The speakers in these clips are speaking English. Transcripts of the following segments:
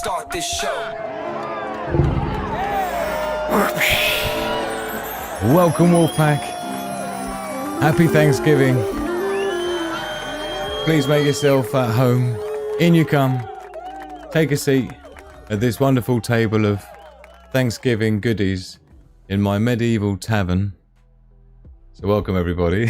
start this show. Welcome, Wolfpack. Happy Thanksgiving. Please make yourself at home. In you come. Take a seat at this wonderful table of Thanksgiving goodies in my medieval tavern. So welcome everybody.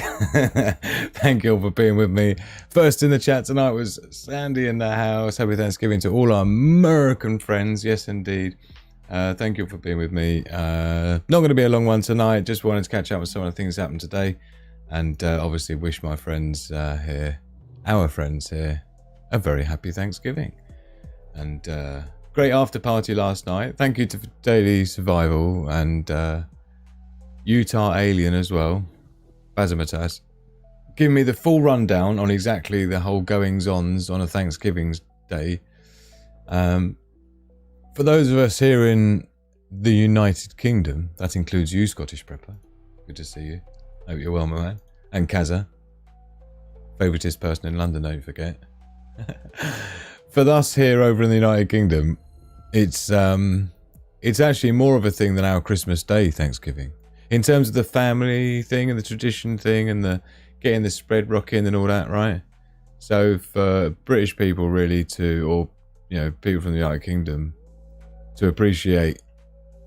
Thank you all for being with me. First in the chat tonight was Sandy in the house. Happy Thanksgiving to all our American friends. Yes, indeed. Thank you for being with me. Not going to be a long one tonight. Just wanted to catch up with some of the things that happened today. And obviously wish my friends here, our friends here, a very happy Thanksgiving. And great after party last night. Thank you to Daily Survival and Utah Alien as well. Bazamatas, giving me the full rundown on exactly the whole goings-ons on a Thanksgiving day. For those of us here in the United Kingdom, that includes you, Scottish Prepper. Good to see you. Hope you're well, my man. And Kaza, favouriteest person in London, don't forget. For us here over in the United Kingdom, it's actually more of a thing than our Christmas Day Thanksgiving. In terms of the family thing and the tradition thing and the getting the spread rocking and all that, right? So for British people really to, or you know, people from the United Kingdom to appreciate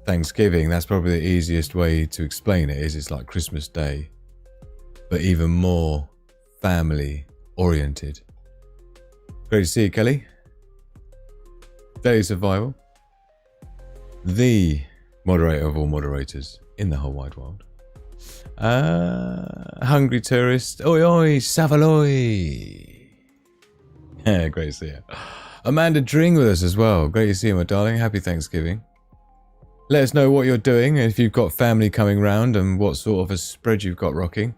Thanksgiving, that's probably the easiest way to explain it, is it's like Christmas Day, but even more family oriented. Great to see you, Kelly. Daily Survival, the moderator of all moderators in the whole wide world. Hungry Tourist. Oi, oi, Savaloy. Yeah, great to see you. Amanda Dring with us as well. Great to see you, my darling. Happy Thanksgiving. Let us know what you're doing, and if you've got family coming round and what sort of a spread you've got rocking.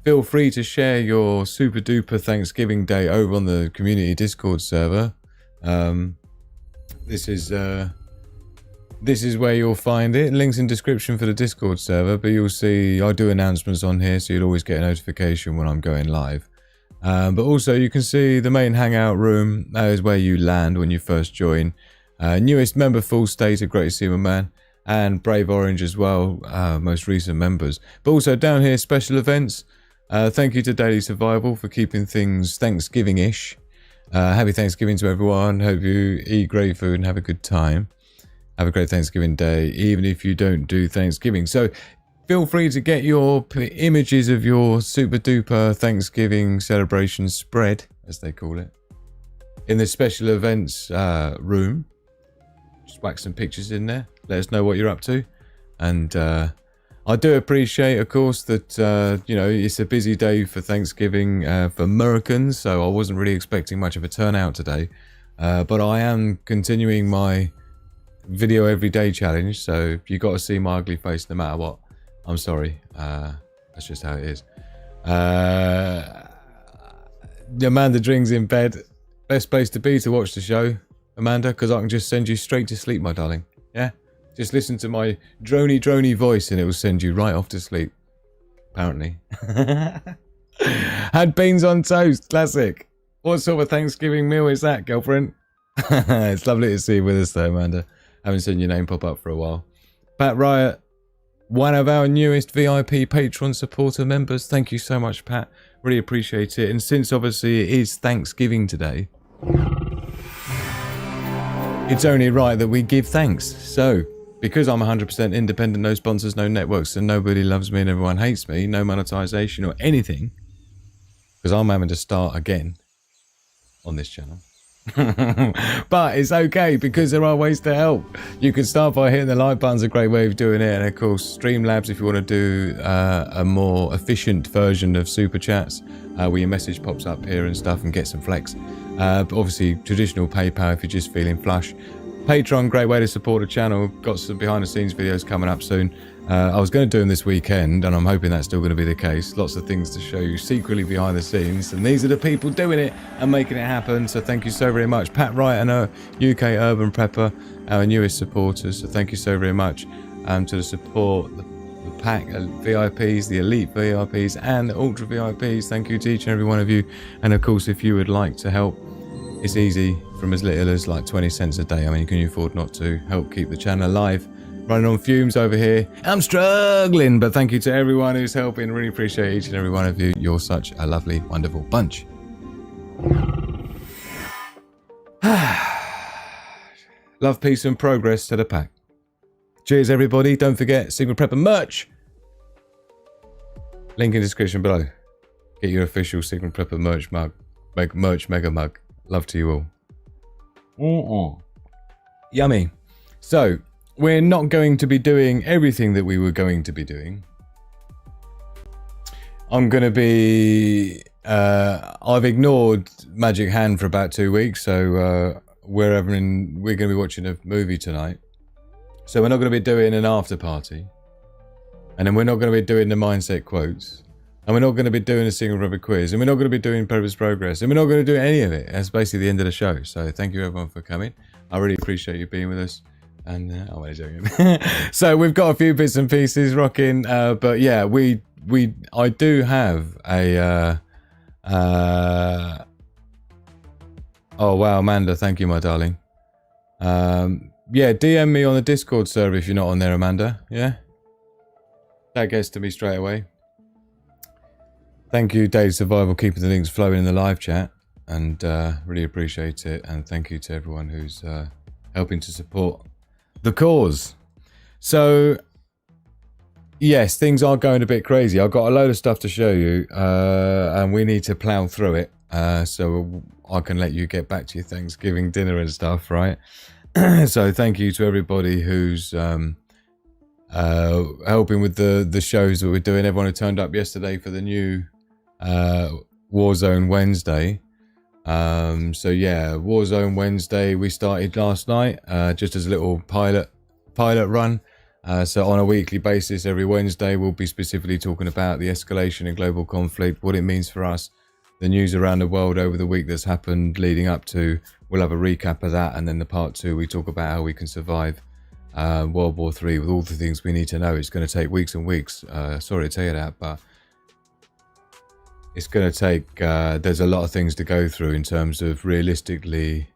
Feel free to share your super duper Thanksgiving day over on the community Discord server. This is where you'll find it. Links in description for the Discord server, but you'll see I do announcements on here, so you'll always get a notification when I'm going live. But also you can see the main hangout room. That is where you land when you first join. Newest member, Full Stater, great to see you, my man. And Brave Orange as well, most recent members. But also down here, special events. Thank you to Daily Survival for keeping things Thanksgiving-ish. Happy Thanksgiving to everyone. Hope you eat great food and have a good time. Have a great Thanksgiving day, even if you don't do Thanksgiving. So feel free to get your images of your super duper Thanksgiving celebration spread, as they call it, in the special events room. Just whack some pictures in there. Let us know what you're up to. And I do appreciate, of course, that, you know, it's a busy day for Thanksgiving for Americans. So I wasn't really expecting much of a turnout today. But I am continuing my video every day challenge, so you got to see my ugly face no matter what. I'm sorry, that's just how it is. Amanda Dring's in bed. Best place to be to watch the show, Amanda, because I can just send you straight to sleep, my darling. Yeah, just listen to my drony voice and it will send you right off to sleep, apparently. Had beans on toast, classic. What sort of Thanksgiving meal is that, girlfriend? It's lovely to see you with us though, Amanda. Haven't seen your name pop up for a while. Pat Riot, one of our newest VIP Patreon supporter members. Thank you so much, Pat. Really appreciate it. And since obviously it is Thanksgiving today, it's only right that we give thanks. So, because I'm 100% independent, no sponsors, no networks, and nobody loves me and everyone hates me, no monetization or anything, because I'm having to start again on this channel. But it's okay because there are ways to help. You can start by hitting the like button's a great way of doing it, and of course Streamlabs if you want to do a more efficient version of super chats where your message pops up here and stuff and get some flex. But obviously traditional PayPal if you're just feeling flush. Patreon, great way to support the channel. Got some behind the scenes videos coming up soon. I was going to do them this weekend, and I'm hoping that's still going to be the case. Lots of things to show you secretly behind the scenes, and these are the people doing it and making it happen. So thank you so very much. Pat Wright and UK Urban Prepper, our newest supporters. So thank you so very much to the support, the pack VIPs, the elite VIPs, and the ultra VIPs. Thank you to each and every one of you. And of course, if you would like to help It's easy from as little as like 20 cents a day. I mean, you can afford not to help keep the channel alive. Running on fumes over here. I'm struggling, but thank you to everyone who's helping. Really appreciate each and every one of you. You're such a lovely, wonderful bunch. Love, peace, and progress to the pack. Cheers, everybody. Don't forget, Sigma Prepper merch. Link in description below. Get your official Sigma Prepper merch mug. Merch mega mug. Love to you all. Yummy. So, we're not going to be doing everything that we were going to be doing. I'm going to be... I've ignored Magic Hand for about 2 weeks, so we're going to be watching a movie tonight. So we're not going to be doing an after party. And then we're not going to be doing the mindset quotes. And we're not going to be doing a single rubber quiz. And we're not going to be doing purpose progress. And we're not going to do any of it. That's basically the end of the show. So thank you everyone for coming. I really appreciate you being with us. And I'm only joking. So we've got a few bits and pieces rocking, but yeah, I do have a oh wow, Amanda, thank you, my darling. Yeah, DM me on the Discord server if you're not on there, Amanda. Yeah, that gets to me straight away. Thank you, Daily Survival, keeping the links flowing in the live chat, and really appreciate it. And thank you to everyone who's helping to support the cause. So yes, things are going a bit crazy. I've got a load of stuff to show you, and we need to plow through it so I can let you get back to your Thanksgiving dinner and stuff, right? So thank you to everybody who's helping with the shows that we're doing. Everyone who turned up yesterday for the new Warzone Wednesday. So yeah, Warzone Wednesday we started last night, just as a little pilot run. So on a weekly basis, every Wednesday, we'll be specifically talking about the escalation in global conflict, what it means for us, the news around the world over the week that's happened leading up to. We'll have a recap of that, and then the part 2, we talk about how we can survive World War III with all the things we need to know. It's going to take weeks and weeks. Sorry to tell you that, but it's going to take, there's a lot of things to go through in terms of realistically,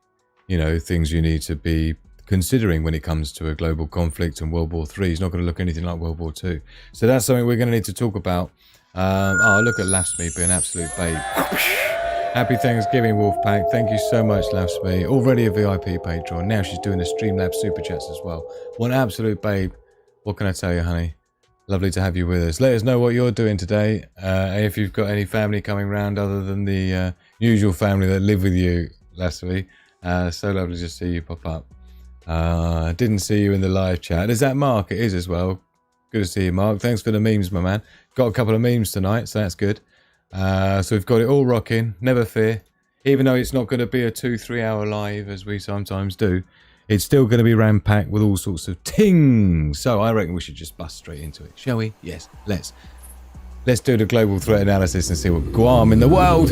you know, things you need to be considering when it comes to a global conflict, and World War III is not going to look anything like World War II. So that's something we're going to need to talk about. Oh, look at Lafsme being an absolute babe. Happy Thanksgiving, Wolfpack. Thank you so much, Lafsme. Already a VIP patron. Now she's doing the Streamlabs Super Chats as well. What an absolute babe. What can I tell you, honey? Lovely to have you with us. Let us know what you're doing today. If you've got any family coming round other than the usual family that live with you, Lafsme. So lovely to see you pop up. Didn't see you in the live chat. Is that Mark? It is as well. Good to see you, Mark. Thanks for the memes, my man. Got a couple of memes tonight, so that's good. So we've got it all rocking. Never fear. Even though it's not going to be a 2-3 hour live as we sometimes do, it's still going to be ram-packed with all sorts of tings. So I reckon we should just bust straight into it, shall we? Yes, let's do the global threat analysis and see what Guam in the world.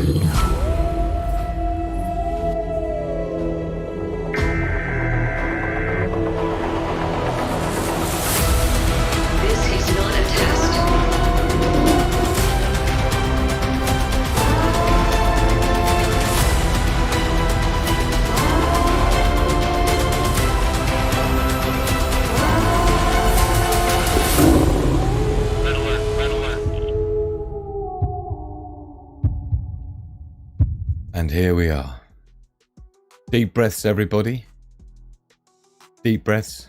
And here we are. Deep breaths, everybody. Deep breaths.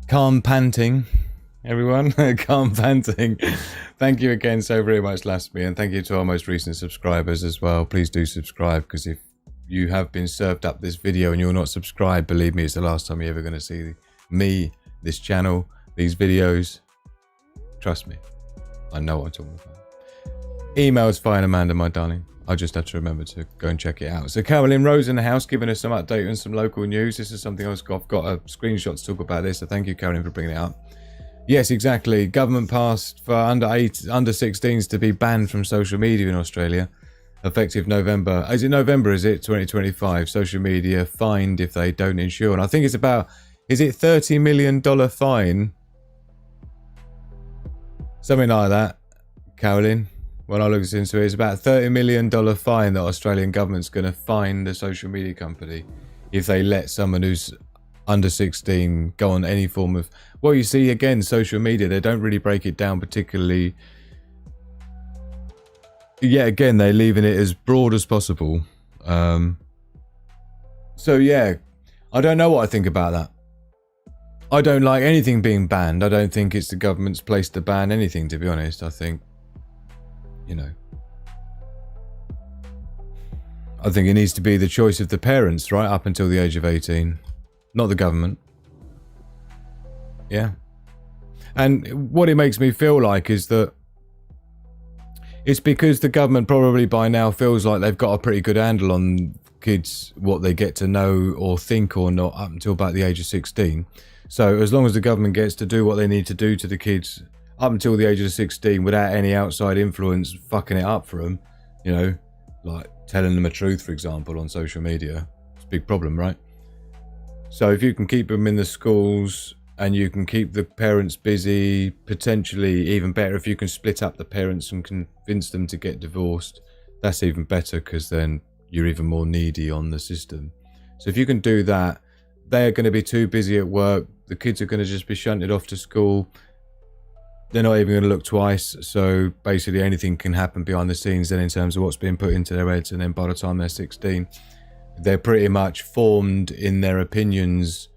Calm panting, everyone. Calm panting. Thank you again so very much, Lastme, and thank you to our most recent subscribers as well. Please do subscribe, because if you have been served up this video and you're not subscribed, believe me, it's the last time you're ever going to see me, this channel, these videos. Trust me. I know what I'm talking about. Email's fine, Amanda, my darling. I just have to remember to go and check it out. So Carolyn Rose in the house giving us some update and some local news. This is something I've got a screenshot to talk about this. So thank you, Carolyn, for bringing it up. Yes, exactly. Government passed for under 16s to be banned from social media in Australia. Effective November. Is it November, is it? 2025. Social media fined if they don't insure. And I think it's about, is it $30 million fine? Something like that, Carolyn. when I looked into it. It's about $30 million fine that Australian government's going to fine the social media company if they let someone who's under 16 go on any form of... Well, you see, again, social media, they don't really break it down particularly. Yeah, again, they're leaving it as broad as possible. So, yeah, I don't know what I think about that. I don't like anything being banned. I don't think it's the government's place to ban anything, to be honest. I think, you know, I think it needs to be the choice of the parents, right, up until the age of 18. Not the government. Yeah. And what it makes me feel like is that it's because the government probably by now feels like they've got a pretty good handle on kids, what they get to know or think or not up until about the age of 16. So as long as the government gets to do what they need to do to the kids up until the age of 16 without any outside influence fucking it up for them, you know, like telling them the truth, for example, on social media, it's a big problem, right? So if you can keep them in the schools and you can keep the parents busy, potentially even better if you can split up the parents and convince them to get divorced, that's even better because then you're even more needy on the system. So if you can do that, they're going to be too busy at work. The kids are going to just be shunted off to school. They're not even going to look twice. So basically anything can happen behind the scenes then in terms of what's being put into their heads. And then by the time they're 16, they're pretty much formed in their opinions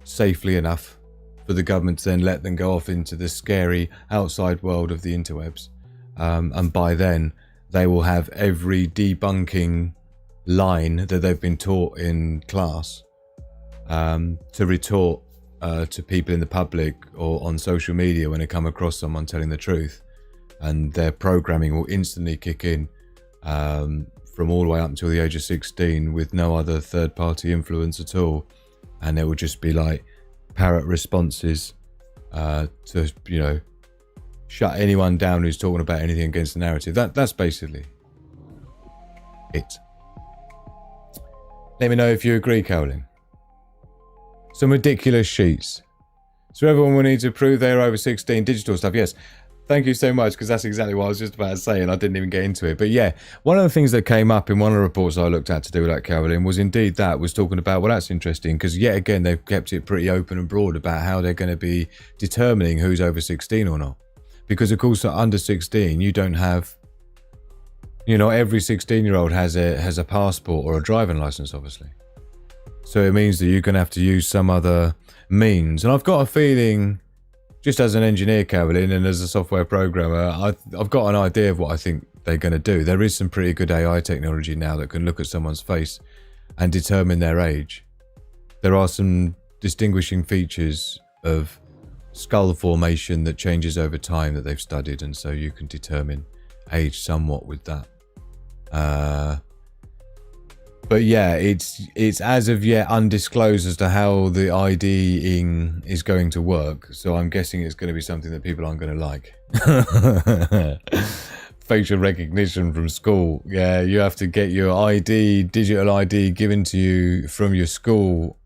safely enough for the government to then let them go off into the scary outside world of the interwebs. And by then, they will have every debunking line that they've been taught in class to retort to people in the public or on social media when they come across someone telling the truth. And their programming will instantly kick in from all the way up until the age of 16 with no other third-party influence at all. And it will just be like parrot responses to, you know, shut anyone down who's talking about anything against the narrative. That's basically it. Let me know if you agree, Cowling. Some ridiculous sheets. So everyone will need to prove they're over 16. Digital stuff, yes. Thank you so much, because that's exactly what I was just about to say, and I didn't even get into it. But yeah, one of the things that came up in one of the reports I looked at to do with that, Carolyn, was indeed that, was talking about, well, that's interesting, because yet again, they've kept it pretty open and broad about how they're going to be determining who's over 16 or not. Because, of course, under 16, you don't have, you know, every 16-year-old has a passport or a driving license, obviously. So it means that you're going to have to use some other means. And I've got a feeling, just as an engineer, Carolyn, and as a software programmer, I've got an idea of what I think they're going to do. There is some pretty good AI technology now that can look at someone's face and determine their age. There are some distinguishing features of skull formation that changes over time that they've studied, and so you can determine age somewhat with that. But yeah, it's as of yet undisclosed as to how the IDing is going to work. So I'm guessing it's going to be something that people aren't going to like. Facial recognition from school. Yeah, you have to get your ID, digital ID, given to you from your school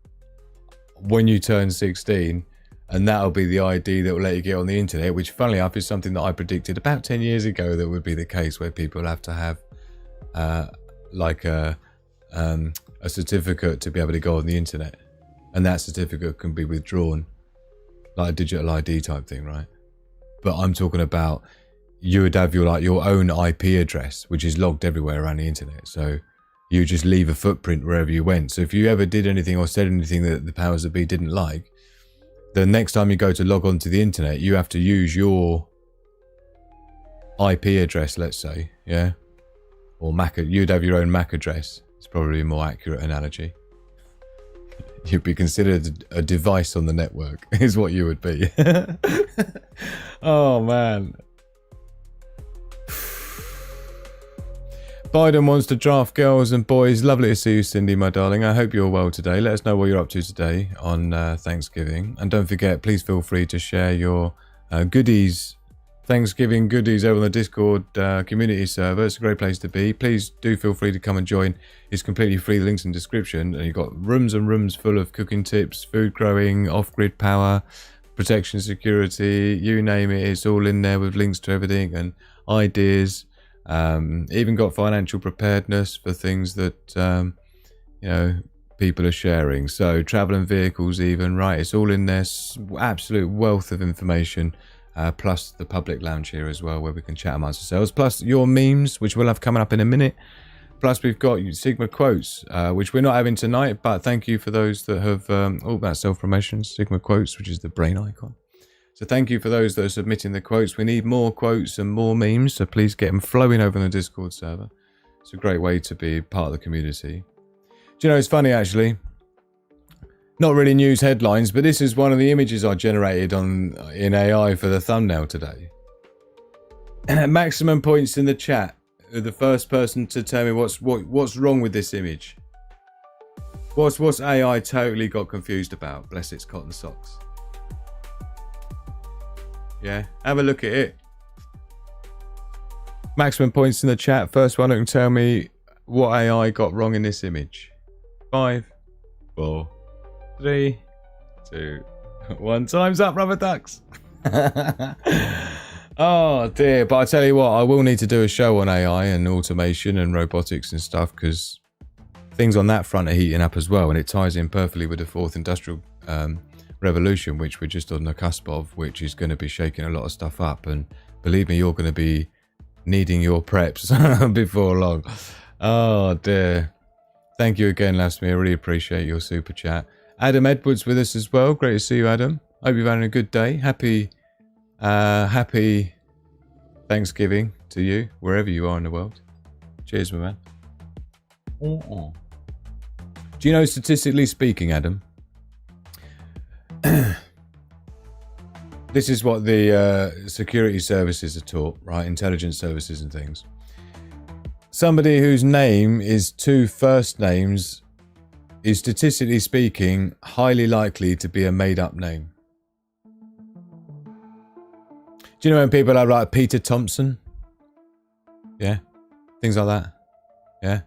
when you turn 16. And that'll be the ID that will let you get on the internet, which, funnily enough, is something that I predicted about 10 years ago that would be the case, where people have to have like a certificate to be able to go on the internet, and that certificate can be withdrawn, like a digital ID type thing, right? But I'm talking about you would have your own IP address, which is logged everywhere around the internet. So you just leave a footprint wherever you went. So if you ever did anything or said anything that the powers that be didn't like, the next time you go to log on to the internet, you have to use your IP address, let's say, yeah, or MAC. You'd have your own MAC address. It's probably a more accurate analogy. You'd be considered a device on the network, is what you would be. Oh, man. Biden wants to draft girls and boys. Lovely to see you, Cindy, my darling. I hope you're well today. Let us know what you're up to today on Thanksgiving. And don't forget, please feel free to share your goodies, Thanksgiving goodies, over on the Discord community server. It's a great place to be. Please do feel free to come and join. It's completely free. The link's in the description. And you've got rooms and rooms full of cooking tips, food growing, off-grid power, protection, security, you name it. It's all in there with links to everything and ideas. Even got financial preparedness for things that, you know, people are sharing. So travel and vehicles even, right? It's all in there. Absolute wealth of information. Plus the public lounge here as well, where we can chat amongst ourselves. Plus your memes, which we'll have coming up in a minute. Plus we've got Sigma quotes, which we're not having tonight, but thank you for those that have, all about self-promotion, Sigma quotes, which is the brain icon. So thank you for those that are submitting the quotes. We need more quotes and more memes, so please get them flowing over on the Discord server. It's a great way to be part of the community. Do you know, it's funny actually, not really news headlines, but this is one of the images I generated in AI for the thumbnail today. Maximum points in the chat. The first person to tell me what's wrong with this image. What's AI totally got confused about? Bless its cotton socks. Yeah, have a look at it. Maximum points in the chat. First one who can tell me what AI got wrong in this image. 5, 4, 3, 2, 1. Time's up, rubber ducks. Oh dear, but I tell you what, I will need to do a show on AI and automation and robotics and stuff, because things on that front are heating up as well, and it ties in perfectly with the fourth industrial revolution, which we're just on the cusp of, which is going to be shaking a lot of stuff up. And believe me, you're going to be needing your preps before long. Oh dear. Thank you again, Lasmi. I really appreciate your super chat. Adam Edwards with us as well. Great to see you, Adam. Hope you're having a good day. Happy Thanksgiving to you, wherever you are in the world. Cheers, my man. Do you know, statistically speaking, Adam, this is what the security services are taught, right? Intelligence services and things. Somebody whose name is 2 first names is, statistically speaking, highly likely to be a made-up name. Do you know when people are like Peter Thompson? Yeah. Things like that. Yeah.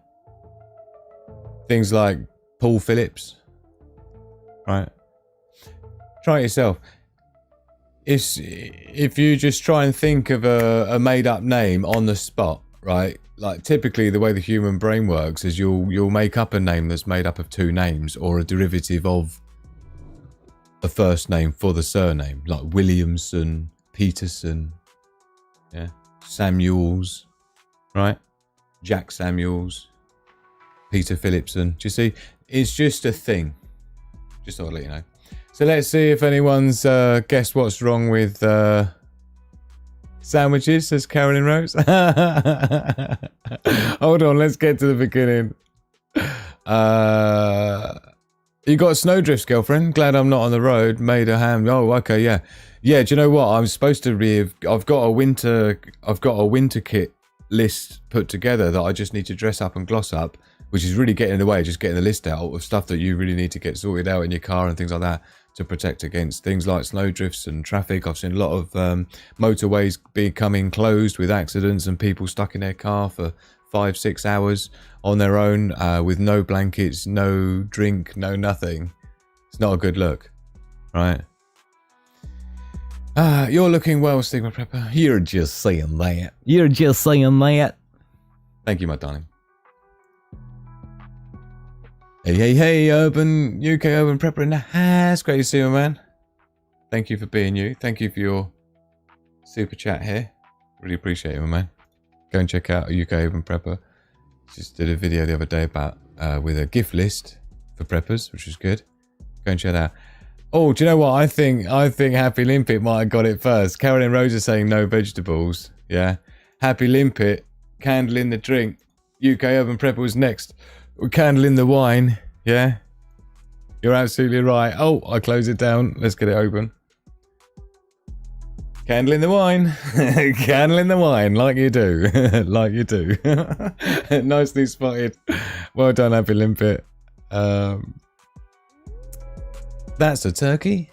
Things like Paul Phillips. Right. Try it yourself. If you just try and think of a made-up name on the spot, right? Like typically the way the human brain works is you'll make up a name that's made up of 2 names, or a derivative of a first name for the surname, like Williamson, Peterson, yeah, Samuels, right? Jack Samuels, Peter Phillipson. Do you see? It's just a thing. Just thought I'd let you know. So let's see if anyone's guessed what's wrong with sandwiches, says Carolyn Rose. Hold on, let's get to the beginning. You got snowdrifts, girlfriend? Glad I'm not on the road. Made a ham. Oh, okay, yeah. Yeah, do you know what? I'm supposed to I've got a winter kit list put together that I just need to dress up and gloss up, which is really getting in the way, just getting the list out of stuff that you really need to get sorted out in your car and things like that to protect against things like snowdrifts and traffic. I've seen a lot of motorways becoming closed with accidents and people stuck in their car for 5-6 hours on their own with no blankets, no drink, no nothing. It's not a good look, right? You're looking well, Stigma Prepper. You're just saying that. You're just saying that. Thank you, my darling. Hey, UK Urban Prepper in the house. Great to see you, man. Thank you for being you. Thank you for your super chat here. Really appreciate it, my man. Go and check out UK Urban Prepper. Just did a video the other day about with a gift list for preppers, which was good. Go and check that out. Oh, do you know what? I think Happy Limpet might have got it first. Carolyn Rose is saying no vegetables. Yeah. Happy Limpet, candle in the drink. UK Urban Prepper was next. Candle in the wine. Yeah. You're absolutely right. Oh, I close it down. Let's get it open. Candle in the wine. Candle in the wine, like you do. Like you do. Nicely spotted. Well done, Happy Limpet. That's a turkey.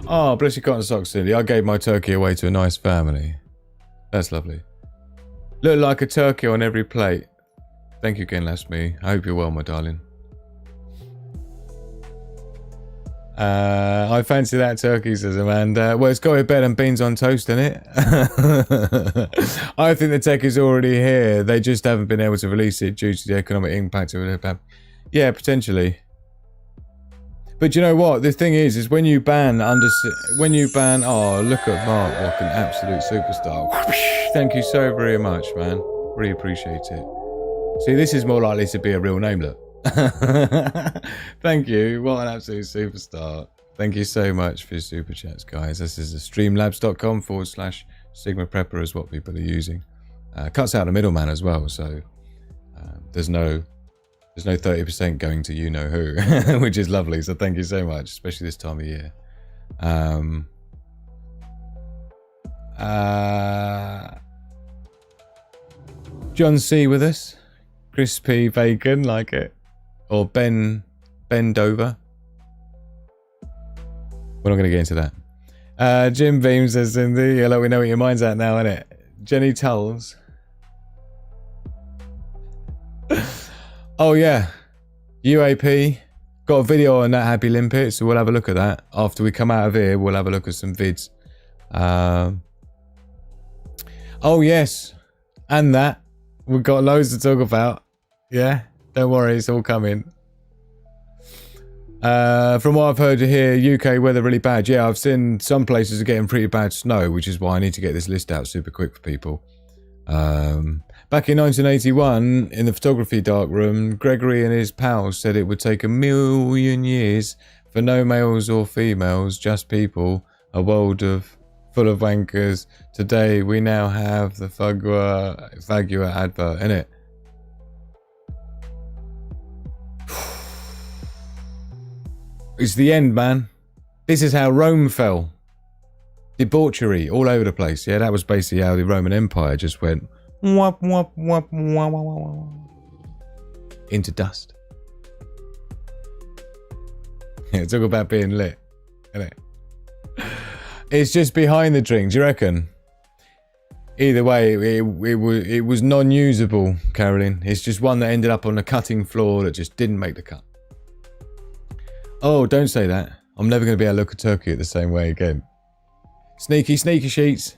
Oh, bless your cotton socks, Cindy. I gave my turkey away to a nice family. That's lovely. Look like a turkey on every plate. Thank you again, Lasmi. I hope you're well, my darling. I fancy that turkey, says Amanda. Well, it's got a bed and beans on toast in it. I think the tech is already here. They just haven't been able to release it due to the economic impact of it. Yeah, potentially. But you know what? The thing is when you ban oh, look at Mark, what an absolute superstar. Thank you so very much, man. Really appreciate it. See, this is more likely to be a real name, look. Thank you. What an absolute superstar. Thank you so much for your super chats, guys. This is streamlabs.com/Sigma Prepper is what people are using. Cuts out the middleman as well, so there's no 30% going to you know who, which is lovely. So thank you so much, especially this time of year. John C with us. Crispy bacon, like it. Or Ben Dover. We're not going to get into that. Jim Beam says, Cindy, hello, we know what your mind's at now, innit? Jenny Tulls. Oh, yeah. UAP. Got a video on that Happy Limpet, so we'll have a look at that. After we come out of here, we'll have a look at some vids. Oh, yes. And that. We've got loads to talk about. Yeah. Don't worry, it's all coming. From what I've heard here, UK weather really bad. Yeah, I've seen some places are getting pretty bad snow, which is why I need to get this list out super quick for people. Back in 1981, in the photography darkroom, Gregory and his pals said it would take 1,000,000 years for no males or females, just people, a world full of wankers. Today, we now have the Fagua advert, innit? It's the end, man. This is how Rome fell. Debauchery all over the place. Yeah, that was basically how the Roman Empire just went wop, wop, wop, wop, wop, wop, into dust. Yeah, talk about being lit, isn't it? It's just behind the drink, do you reckon? Either way, it was non-usable, Caroline. It's just one that ended up on the cutting floor that just didn't make the cut. Oh, don't say that. I'm never going to be able to look at turkey the same way again. Sneaky, sneaky sheets.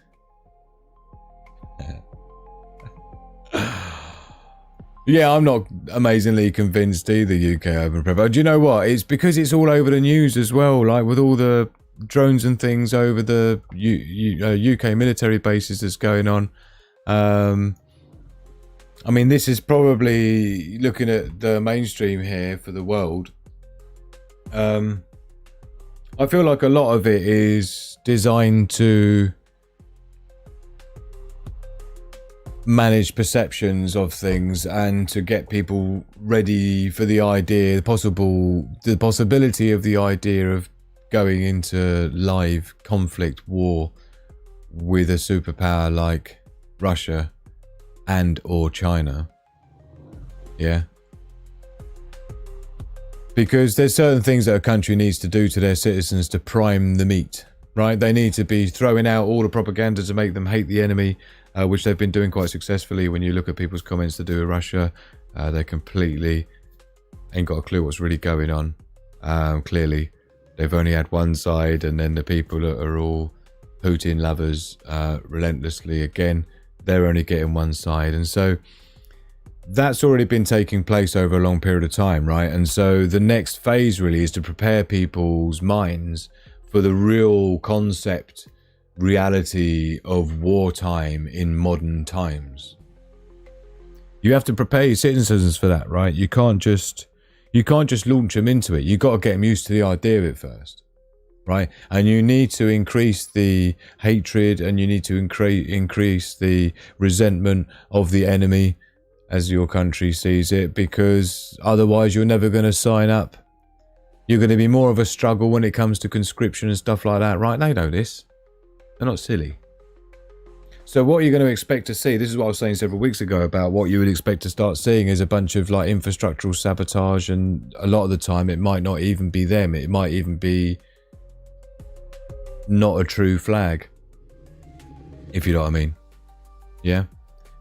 Yeah, I'm not amazingly convinced either, UK Open Prep. Do you know what? It's because it's all over the news as well, like with all the drones and things over the UK military bases that's going on. I mean, this is probably, looking at the mainstream here for the world, I feel like a lot of it is designed to manage perceptions of things and to get people ready for the idea, the possibility of the idea of going into live conflict war with a superpower like Russia and or China. Yeah. Because there's certain things that a country needs to do to their citizens to prime the meat, right? They need to be throwing out all the propaganda to make them hate the enemy, which they've been doing quite successfully. When you look at people's comments to do with Russia, they completely ain't got a clue what's really going on. Clearly, they've only had one side, and then the people that are all Putin lovers relentlessly, again, they're only getting one side. And so that's already been taking place over a long period of time, right? And so the next phase really is to prepare people's minds for the real concept, reality of wartime in modern times. You have to prepare your citizens for that, right? You can't just launch them into it. You've got to get them used to the idea of it first, right? And you need to increase the hatred, and you need to increase the resentment of the enemy as your country sees it, because otherwise you're never going to sign up. You're going to be more of a struggle when it comes to conscription and stuff like that, right? They know this. They're not silly. So what you're going to expect to see, this is what I was saying several weeks ago about what you would expect to start seeing, is a bunch of like infrastructural sabotage, and a lot of the time it might not even be them. It might even be not a true flag, if you know what I mean. Yeah.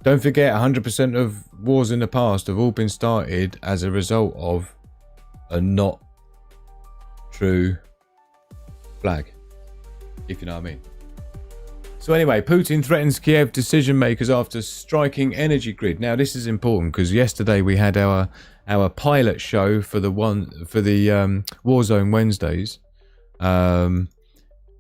Don't forget, 100% of wars in the past have all been started as a result of a not true flag, if you know what I mean. So anyway, Putin threatens Kiev decision makers after striking energy grid. Now this is important because yesterday we had our pilot show for the Warzone Wednesdays,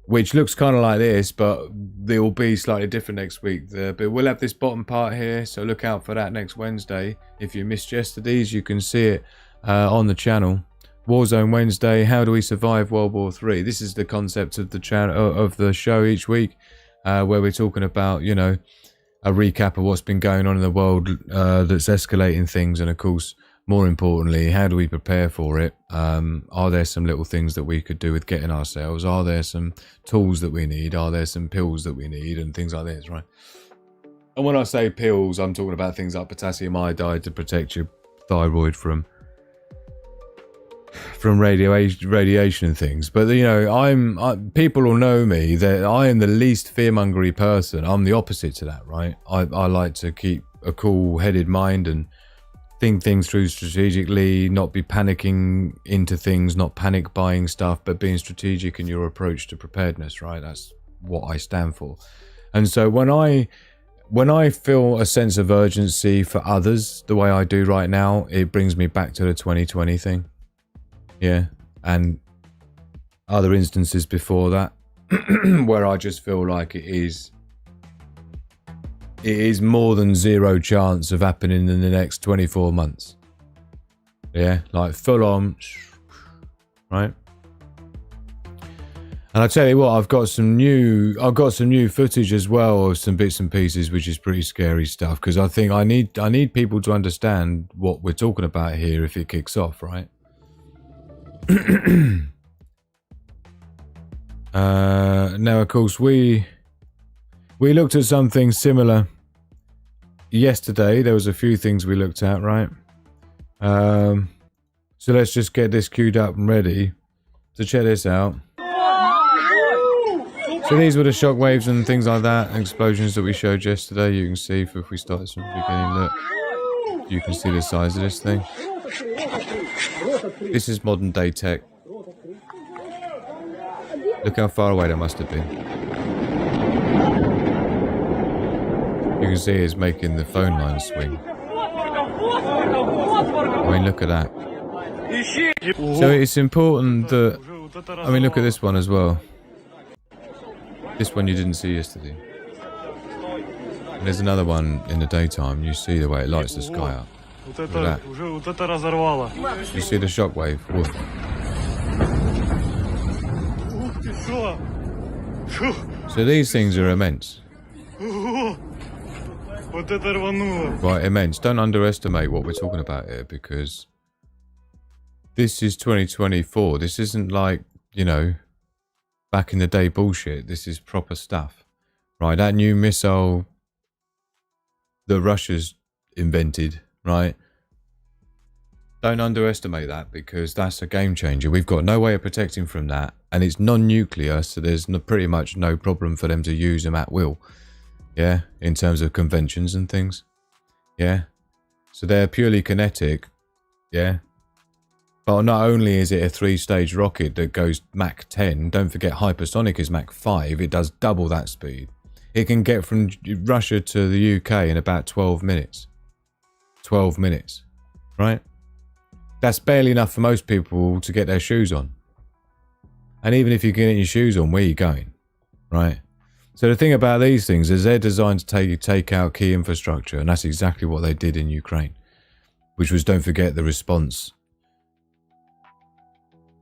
which looks kind of like this, but they will be slightly different next week. But we'll have this bottom part here, so look out for that next Wednesday. If you missed yesterday's, you can see it on the channel. Warzone Wednesday, how do we survive World War III? This is the concept of the channel of the show each week. Where we're talking about, you know, a recap of what's been going on in the world that's escalating things, and of course, more importantly, how do we prepare for it? Are there some little things that we could do with getting ourselves? Are there some tools that we need? Are there some pills that we need? And things like this, right? And when I say pills, I'm talking about things like potassium iodide to protect your thyroid from radiation and things. But you know, people will know me that I am the least fear-mongery person. I'm the opposite to that, right? I like to keep a cool-headed mind and think things through strategically, not be panicking into things, not panic buying stuff, but being strategic in your approach to preparedness, right? That's what I stand for. And so when I feel a sense of urgency for others the way I do right now, it brings me back to the 2020 thing. Yeah, and other instances before that where I just feel like it is more than zero chance of happening in the next 24 months. Yeah, like full on, right? And I tell you what, I've got some new footage as well of some bits and pieces, which is pretty scary stuff, because I think I need people to understand what we're talking about here if it kicks off, right? Now of course we looked at something similar yesterday. There was a few things we looked at, right? So let's just get this queued up and ready. So check this out. So these were the shock waves and things like that, explosions that we showed yesterday. You can see if we start from the beginning, look, you can see the size of this thing. This is modern day tech. Look how far away that must have been. You can see it's making the phone line swing. I mean, look at that. So it's important that, I mean, look at this one as well. This one you didn't see yesterday. And there's another one in the daytime. You see the way it lights the sky up. Look at that. You see the shockwave? Woof. So these things are immense. Right, immense. Don't underestimate what we're talking about here, because this is 2024. This isn't like, you know, back in the day bullshit. This is proper stuff. Right, that new missile that Russia's invented, right? Don't underestimate that, because that's a game changer. We've got no way of protecting from that, and it's non-nuclear, so there's pretty much no problem for them to use them at will. Yeah, in terms of conventions and things. Yeah, so they're purely kinetic. Yeah, but not only is it a 3-stage rocket that goes Mach 10, don't forget hypersonic is Mach 5. It does double that speed. It can get from Russia to the UK in about 12 minutes. 12 minutes, right? That's barely enough for most people to get their shoes on. And even if you're getting your shoes on, where are you going? Right? So the thing about these things is they're designed to take out key infrastructure, and that's exactly what they did in Ukraine. Which was, don't forget, the response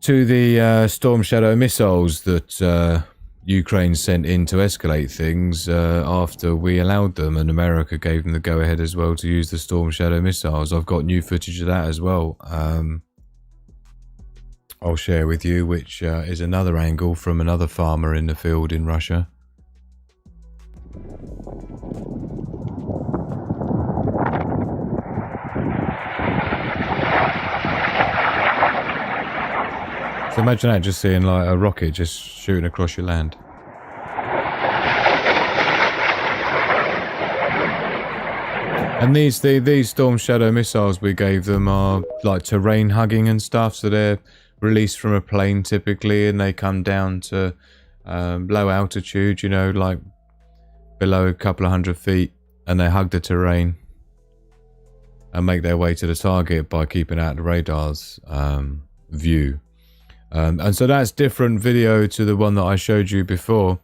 to the Storm Shadow missiles that Ukraine sent in to escalate things after we allowed them, and America gave them the go-ahead as well to use the Storm Shadow missiles. I've got new footage of that as well. I'll share with you, which is another angle from another farmer in the field in Russia. So imagine that, just seeing like a rocket just shooting across your land. And these Storm Shadow missiles we gave them are like terrain hugging and stuff, so they're released from a plane typically, and they come down to low altitude, you know, like below a couple of 100 feet, and they hug the terrain and make their way to the target by keeping out the radar's view. And so that's different video to the one that I showed you before,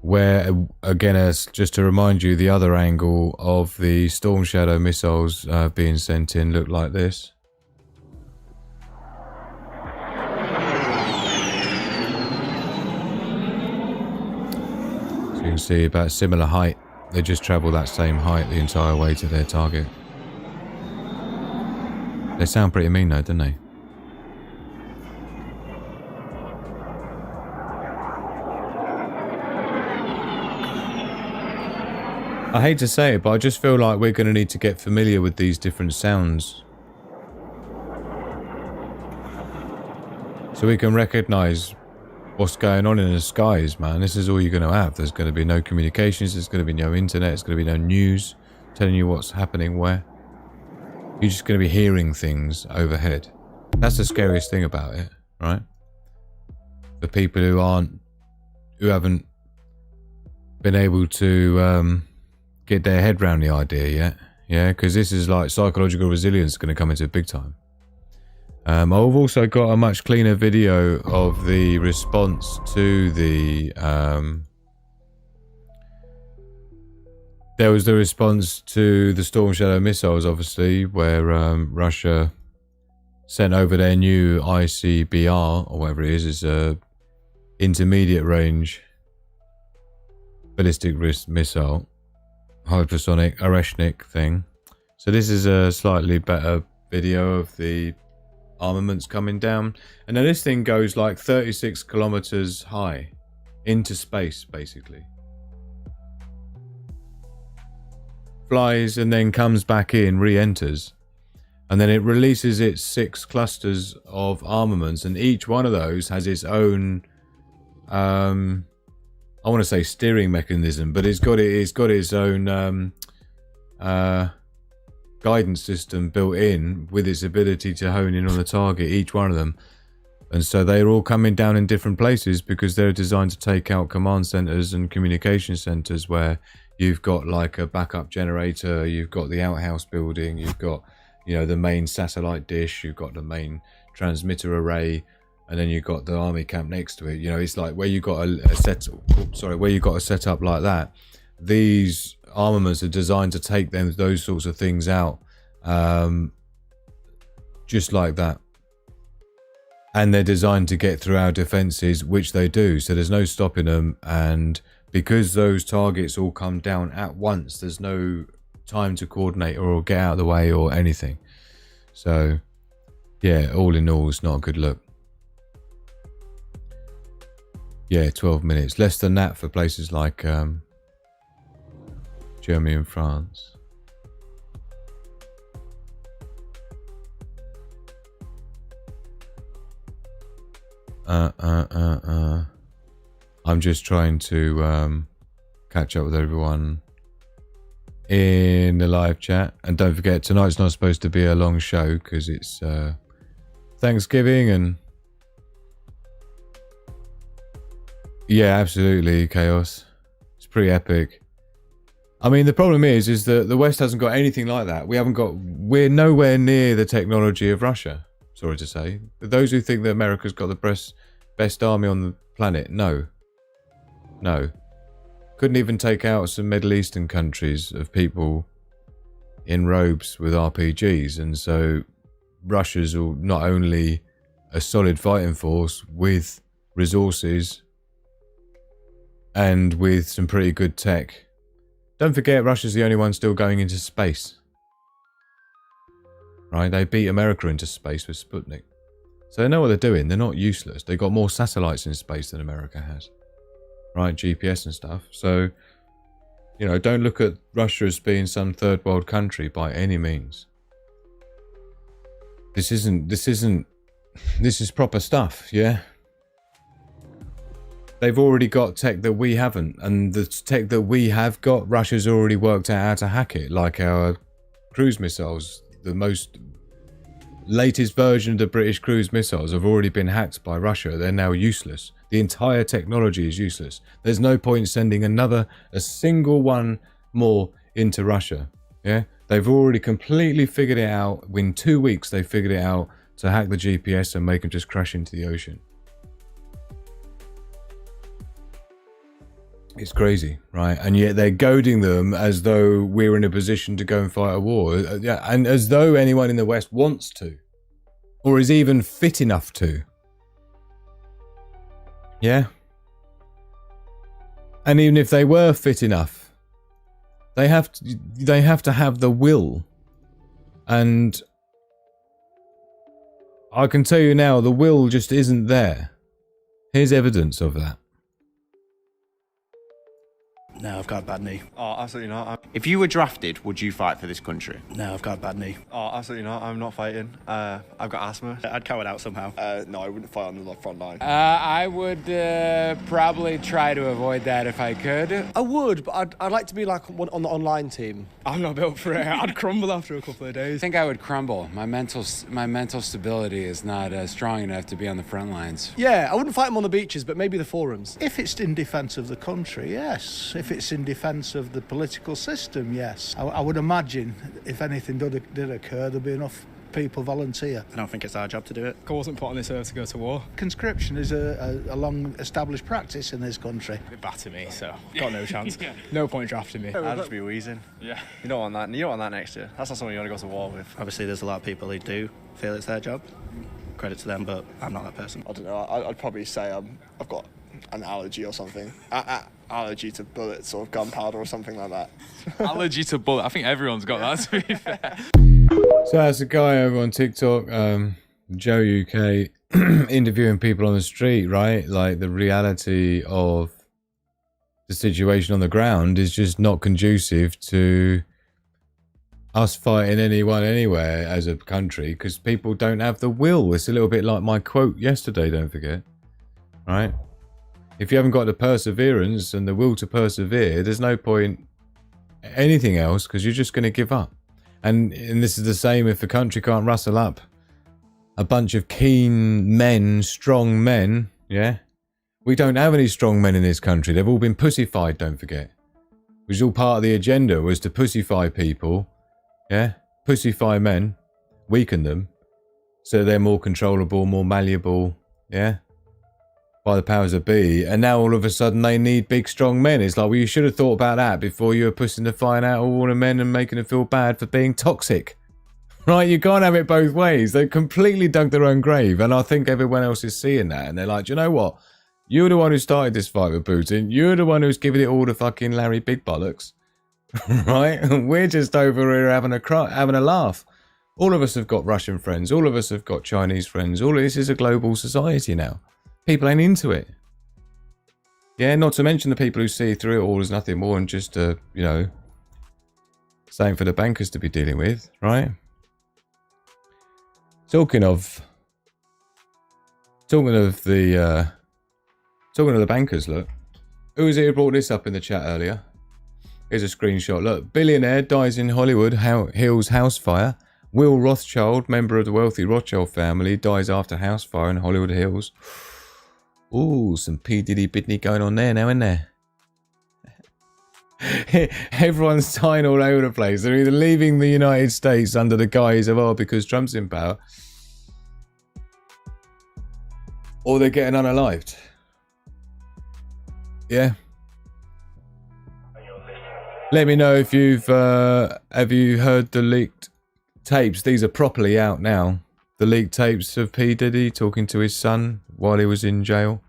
where, again, as just to remind you, the other angle of the Storm Shadow missiles being sent in looked like this. So you can see about similar height. They just travel that same height the entire way to their target. They sound pretty mean though, don't they? I hate to say it, but I just feel like we're going to need to get familiar with these different sounds, so we can recognise what's going on in the skies, man. This is all you're going to have. There's going to be no communications, there's going to be no internet, there's going to be no news telling you what's happening where. You're just going to be hearing things overhead. That's the scariest thing about it, right? For people who haven't been able to get their head around the idea yet. Yeah, because this is like psychological resilience going to come into it big time. I've also got a much cleaner video of the response to the there was the response to the Storm Shadow missiles, obviously, where Russia sent over their new ICBR, or whatever it is a intermediate range ballistic missile, hypersonic Oreshnik thing. So this is a slightly better video of the armaments coming down. And now this thing goes like 36 kilometers high into space, basically. Flies and then comes back in, re-enters, and then it releases its 6 clusters of armaments, and each one of those has its own I want to say steering mechanism, but it's got its own guidance system built in with its ability to hone in on the target, each one of them. And so they're all coming down in different places because they're designed to take out command centers and communication centers where you've got like a backup generator, you've got the outhouse building, you've got, you know, the main satellite dish, you've got the main transmitter array, and then you've got the army camp next to it. You know, it's like where you got where you got a setup like that. These armaments are designed to take those sorts of things out, just like that. And they're designed to get through our defenses, which they do. So there's no stopping them. And because those targets all come down at once, there's no time to coordinate or get out of the way or anything. So yeah, all in all, it's not a good look. Yeah, 12 minutes. Less than that for places like Germany and France. I'm just trying to catch up with everyone in the live chat. And don't forget, tonight's not supposed to be a long show because it's Thanksgiving and... Yeah, absolutely, Chaos. It's pretty epic. I mean, the problem is that the West hasn't got anything like that. We're nowhere near the technology of Russia, sorry to say. But those who think that America's got the best army on the planet, no. No. Couldn't even take out some Middle Eastern countries of people in robes with RPGs. And so Russia's not only a solid fighting force with resources and with some pretty good tech. Don't forget, Russia's the only one still going into space. Right? They beat America into space with Sputnik. So they know what they're doing. They're not useless. They got more satellites in space than America has. Right? GPS and stuff. So, you know, don't look at Russia as being some third world country by any means. This is proper stuff, yeah? They've already got tech that we haven't, and the tech that we have got, Russia's already worked out how to hack it, like our cruise missiles, the most latest version of the British cruise missiles have already been hacked by Russia. They're now useless. The entire technology is useless. There's no point sending a single one more into Russia. Yeah, they've already completely figured it out. In 2 weeks, they figured it out to hack the GPS and make them just crash into the ocean. It's crazy, right? And yet they're goading them as though we're in a position to go and fight a war. And as though anyone in the West wants to. Or is even fit enough to. Yeah? And even if they were fit enough, they have to have the will. And I can tell you now, the will just isn't there. Here's evidence of that. No, I've got a bad knee. Oh, absolutely not. If you were drafted, would you fight for this country? No, I've got a bad knee. Oh, absolutely not. I'm not fighting. I've got asthma. I'd cow it out somehow. No, I wouldn't fight on the front line. I would probably try to avoid that if I could. I would, but I'd like to be like on the online team. I'm not built for it. I'd crumble after a couple of days. I think I would crumble. My mental stability is not strong enough to be on the front lines. Yeah, I wouldn't fight them on the beaches, but maybe the forums. If it's in defence of the country, yes. If it's in defence of the political system, yes. I would imagine if anything did occur, there'd be enough people volunteer. I don't think it's our job to do it. I wasn't put on this earth to go to war. Conscription is a long-established practice in this country. They batter me, so got no chance. No point drafting me. I'd just be wheezing. Yeah. You don't want that. You don't want that next year. That's not someone you want to go to war with. Obviously, there's a lot of people who do feel it's their job. Credit to them, but I'm not that person. I don't know. I'd probably say I've got an allergy or something. Allergy to bullets or gunpowder or something like that. Allergy to bullet. I think everyone's got that, to be fair. So that's a guy over on TikTok, Joe UK, interviewing people on the street, right? Like the reality of the situation on the ground is just not conducive to us fighting anyone anywhere as a country because people don't have the will. It's a little bit like my quote yesterday, don't forget, right? If you haven't got the perseverance and the will to persevere, there's no point anything else because you're just going to give up. And this is the same if the country can't rustle up a bunch of keen men, strong men, yeah? We don't have any strong men in this country. They've all been pussified, don't forget. Which is all part of the agenda, was to pussify people, yeah? Pussify men, weaken them, so they're more controllable, more malleable, yeah? By the powers that be, and now all of a sudden they need big strong men. It's like, well, you should have thought about that before you were pushing the fire out all the men and making them feel bad for being toxic. Right, you can't have it both ways. They completely dug their own grave, and I think everyone else is seeing that, and they're like, do you know what? You're the one who started this fight with Putin. You're the one who's giving it all to fucking Larry Big Bollocks. Right? We're just over here having a laugh. All of us have got Russian friends. All of us have got Chinese friends. All of this is a global society now. People ain't into it. Yeah, not to mention the people who see through it all as nothing more than just, you know, something for the bankers to be dealing with, right? Talking of the bankers, look. Who was it who brought this up in the chat earlier? Here's a screenshot. Look, billionaire dies in Hollywood Hills house fire. Will Rothschild, member of the wealthy Rothschild family, dies after house fire in Hollywood Hills. Ooh, some P. Diddy Bidney going on there now, isn't there? Everyone's dying all over the place. They're either leaving the United States under the guise of, oh, because Trump's in power, or they're getting unalived. Yeah. Let me know if have you heard the leaked tapes. These are properly out now. The leaked tapes of P. Diddy talking to his son while he was in jail.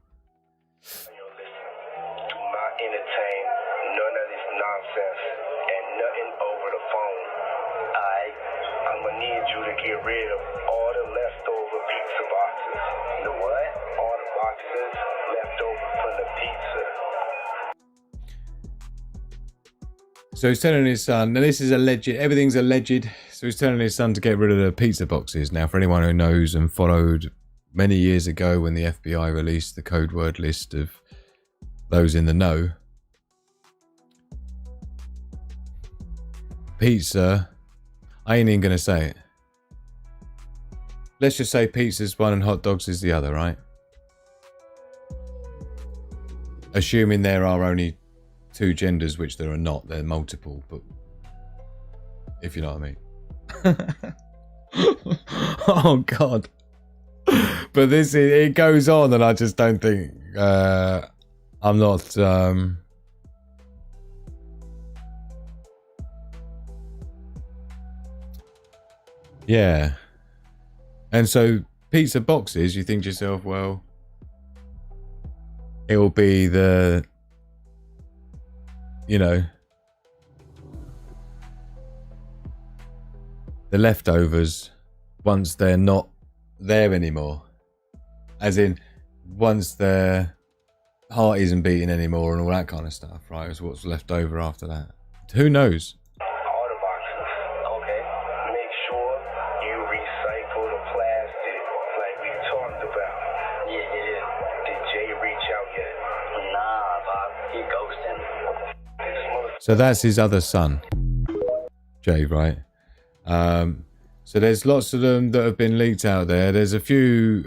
So he's telling his son, now this is alleged, everything's alleged, so he's telling his son to get rid of the pizza boxes. Now, for anyone who knows and followed many years ago when the FBI released the code word list of those in the know, pizza, I ain't even going to say it. let's just say pizza's one and hot dogs is the other, right? Assuming there are only two genders, which there are not, they're multiple, but if you know what I mean. Oh God. But this, it goes on, and I just don't think, I'm not, yeah. And so pizza boxes, you think to yourself, well, it will be the, you know, the leftovers once they're not there anymore. As in, once their heart isn't beating anymore and all that kind of stuff, right? It's what's left over after that. Who knows? So that's his other son, Jay, right? So there's lots of them that have been leaked out there. There's a few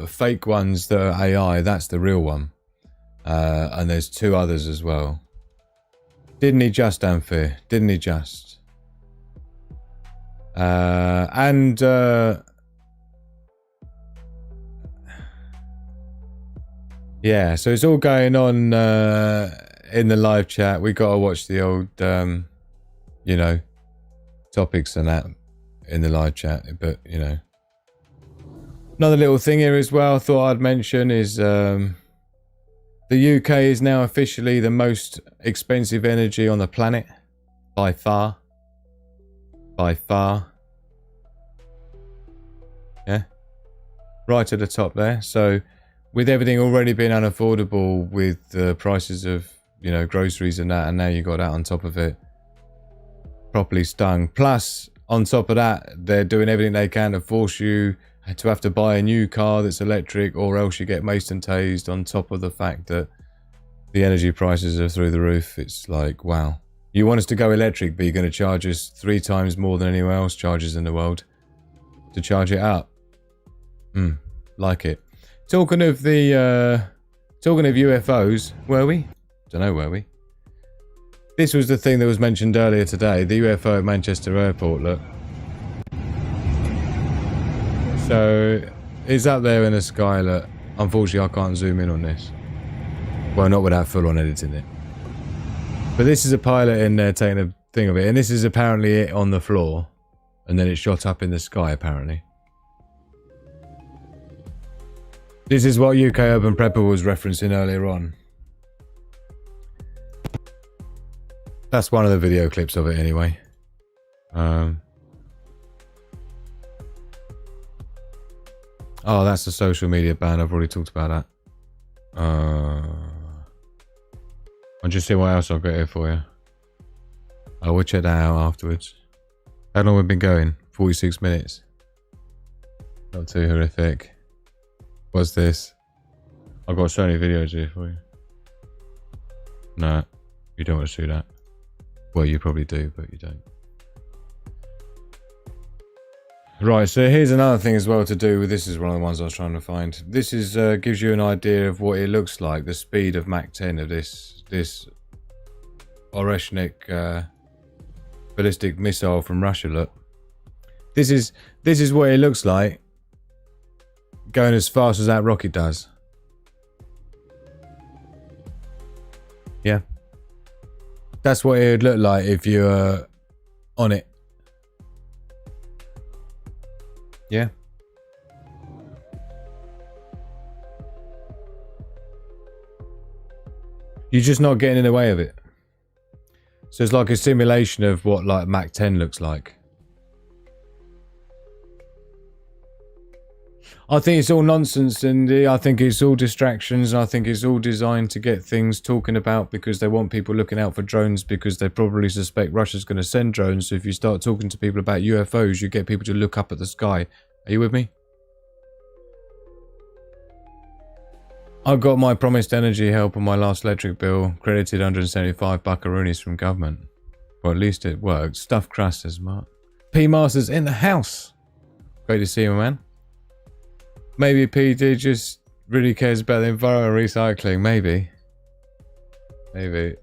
fake ones that are AI. That's the real one. And there's two others as well. Didn't he just, Amphi? Didn't he just? Yeah, so it's all going on in the live chat. We got to watch the old, you know, topics and that in the live chat. But, you know, another little thing here as well I thought I'd mention is the UK is now officially the most expensive energy on the planet. By far. By far. Yeah. Right to the top there. So with everything already being unaffordable with the prices of, you know, groceries and that, and now you got that on top of it, properly stung. Plus, on top of that, they're doing everything they can to force you to have to buy a new car that's electric, or else you get maced and tased, on top of the fact that the energy prices are through the roof. It's like, wow. You want us to go electric, but you're going to charge us 3 times more than anyone else charges in the world to charge it up. Like it. Talking of the, talking of UFOs, were we? Don't know, were we? This was the thing that was mentioned earlier today, the UFO at Manchester Airport, look. So, it's up there in the sky, look. Unfortunately, I can't zoom in on this. Well, not without full-on editing it. But this is a pilot in there taking a thing of it, and this is apparently it on the floor. And then it shot up in the sky, apparently. This is what UK Urban Prepper was referencing earlier on. That's one of the video clips of it anyway. Oh, that's the social media ban. I've already talked about that. I'll just see what else I'll get here for you. I will check that out afterwards. How long have we been going? 46 minutes. Not too horrific. What's this? I've got so many videos here for you. No, you don't want to see that. Well, you probably do, but you don't. Right, so here's another thing as well to do with this. Is one of the ones I was trying to find. This is gives you an idea of what it looks like, the speed of Mach 10 of this Oreshnik ballistic missile from Russia. Look, this is what it looks like going as fast as that rocket does. Yeah. That's what it would look like if you were on it. Yeah. You're just not getting in the way of it. So it's like a simulation of what like Mach 10 looks like. I think it's all nonsense, and I think it's all distractions. I think it's all designed to get things talking about because they want people looking out for drones, because they probably suspect Russia's going to send drones. So if you start talking to people about UFOs, you get people to look up at the sky. Are you with me? I got my promised energy help on my last electric bill, credited 175 buckaroonies from government. Well, at least it worked. Stuff crust, says Mark. P Masters in the house. Great to see you, man. Maybe PD just really cares about the environment recycling. Maybe. Maybe.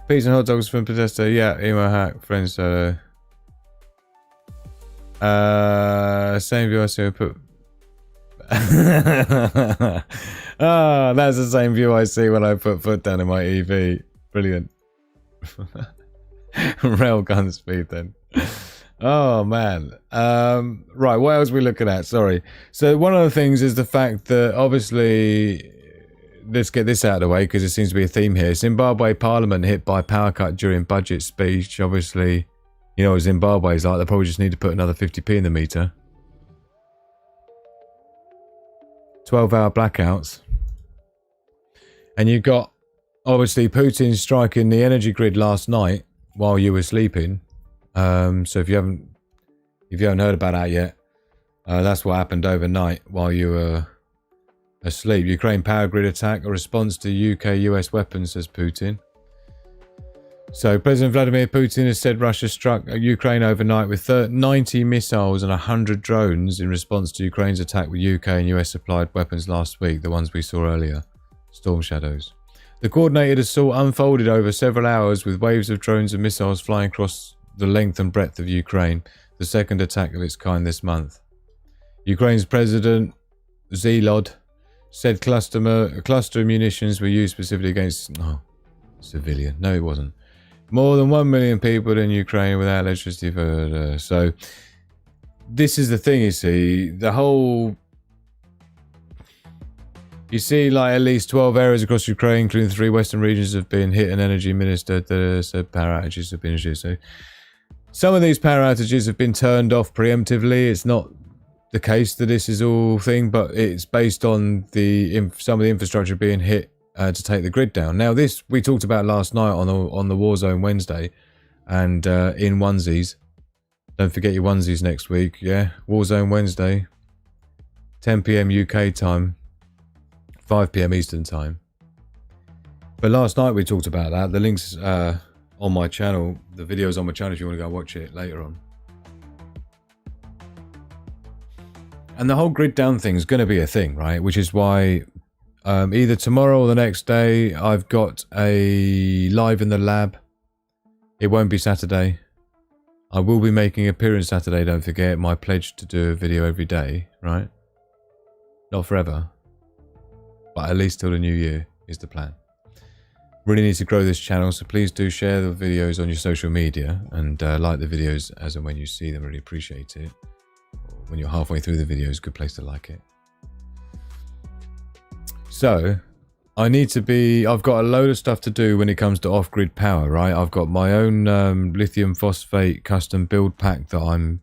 Pizza and hot dogs from Podesta. Yeah, emo hack, friend solo. Same view I see put. Ah, that's the same view I see when I put foot down in my EV. Brilliant. Railgun speed then. Oh man. Right, what else are we looking at? Sorry. So one of the things is the fact that obviously, let's get this out of the way because it seems to be a theme here. Zimbabwe Parliament hit by power cut during budget speech. Obviously, you know what Zimbabwe's like. They probably just need to put another 50p in the meter. 12-hour blackouts. And you've got, obviously, Putin striking the energy grid last night while you were sleeping. So if you haven't heard about that yet, that's what happened overnight while you were asleep. Ukraine power grid attack, a response to UK-US weapons, says Putin. So President Vladimir Putin has said Russia struck Ukraine overnight with 90 missiles and 100 drones in response to Ukraine's attack with UK and US supplied weapons last week, the ones we saw earlier, Storm Shadows. The coordinated assault unfolded over several hours with waves of drones and missiles flying across the length and breadth of Ukraine, the second attack of its kind this month. Ukraine's President Zelod said cluster munitions were used specifically against civilian. No, it wasn't. More than 1 million people in Ukraine without electricity. So this is the thing, you see. The whole... You see, like, at least 12 areas across Ukraine, including 3 western regions, have been hit, and energy minister said power outages have been issued. So some of these power outages have been turned off preemptively. It's not the case that this is all thing, but it's based on some of the infrastructure being hit to take the grid down. Now, this we talked about last night on the Warzone Wednesday, and in onesies. Don't forget your onesies next week, yeah? Warzone Wednesday, 10 p.m. UK time, 5 p.m. Eastern time. But last night we talked about that. The link's on my channel. The video's on my channel if you want to go watch it later on. And the whole grid down thing is going to be a thing, right? Which is why either tomorrow or the next day, I've got a live in the lab. It won't be Saturday. I will be making an appearance Saturday, don't forget. My pledge to do a video every day, right? Not forever. But at least till the new year is the plan. Really need to grow this channel, so please do share the videos on your social media and like the videos as and when you see them. Really appreciate it. When you're halfway through the videos, good place to like it. So, I've got a load of stuff to do when it comes to off-grid power, right? I've got my own lithium phosphate custom build pack that I'm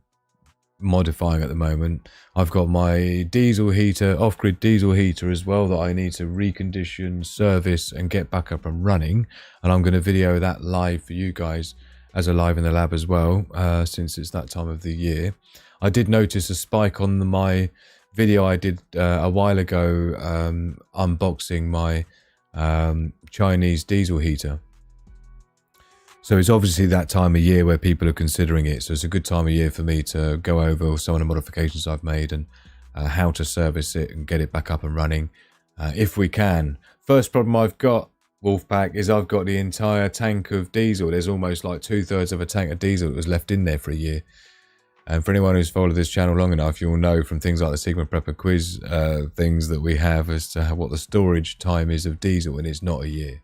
modifying at the moment. I've got my diesel heater, off-grid diesel heater as well, that I need to recondition, service and get back up and running. And I'm going to video that live for you guys as a live in the lab as well, since it's that time of the year. I did notice a spike on my video I did a while ago, unboxing my Chinese diesel heater. So it's obviously that time of year where people are considering it. So it's a good time of year for me to go over some of the modifications I've made and how to service it and get it back up and running if we can. First problem I've got, Wolfpack, is I've got the entire tank of diesel. There's almost like 2/3 of a tank of diesel that was left in there for a year. And for anyone who's followed this channel long enough, you'll know from things like the Sigma Prepper quiz things that we have as to what the storage time is of diesel, and it's not a year.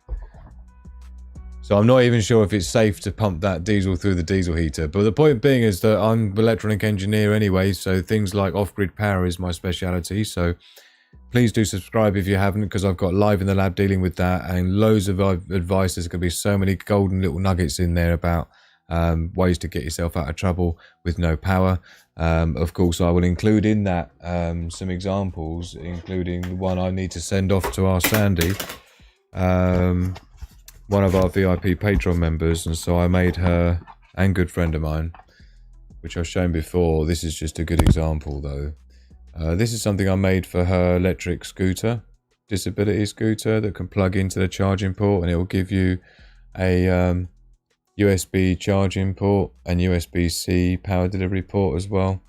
So I'm not even sure if it's safe to pump that diesel through the diesel heater. But the point being is that I'm an electronic engineer anyway, so things like off-grid power is my speciality. So please do subscribe if you haven't, because I've got live in the lab dealing with that and loads of advice. There's going to be so many golden little nuggets in there about ways to get yourself out of trouble with no power. Of course, I will include in that some examples, including the one I need to send off to our Sandy, one of our VIP Patreon members. And so I made her, and good friend of mine, which I've shown before. This is just a good example though. This is something I made for her electric scooter, disability scooter, that can plug into the charging port, and it will give you a USB charging port and USB-C power delivery port as well,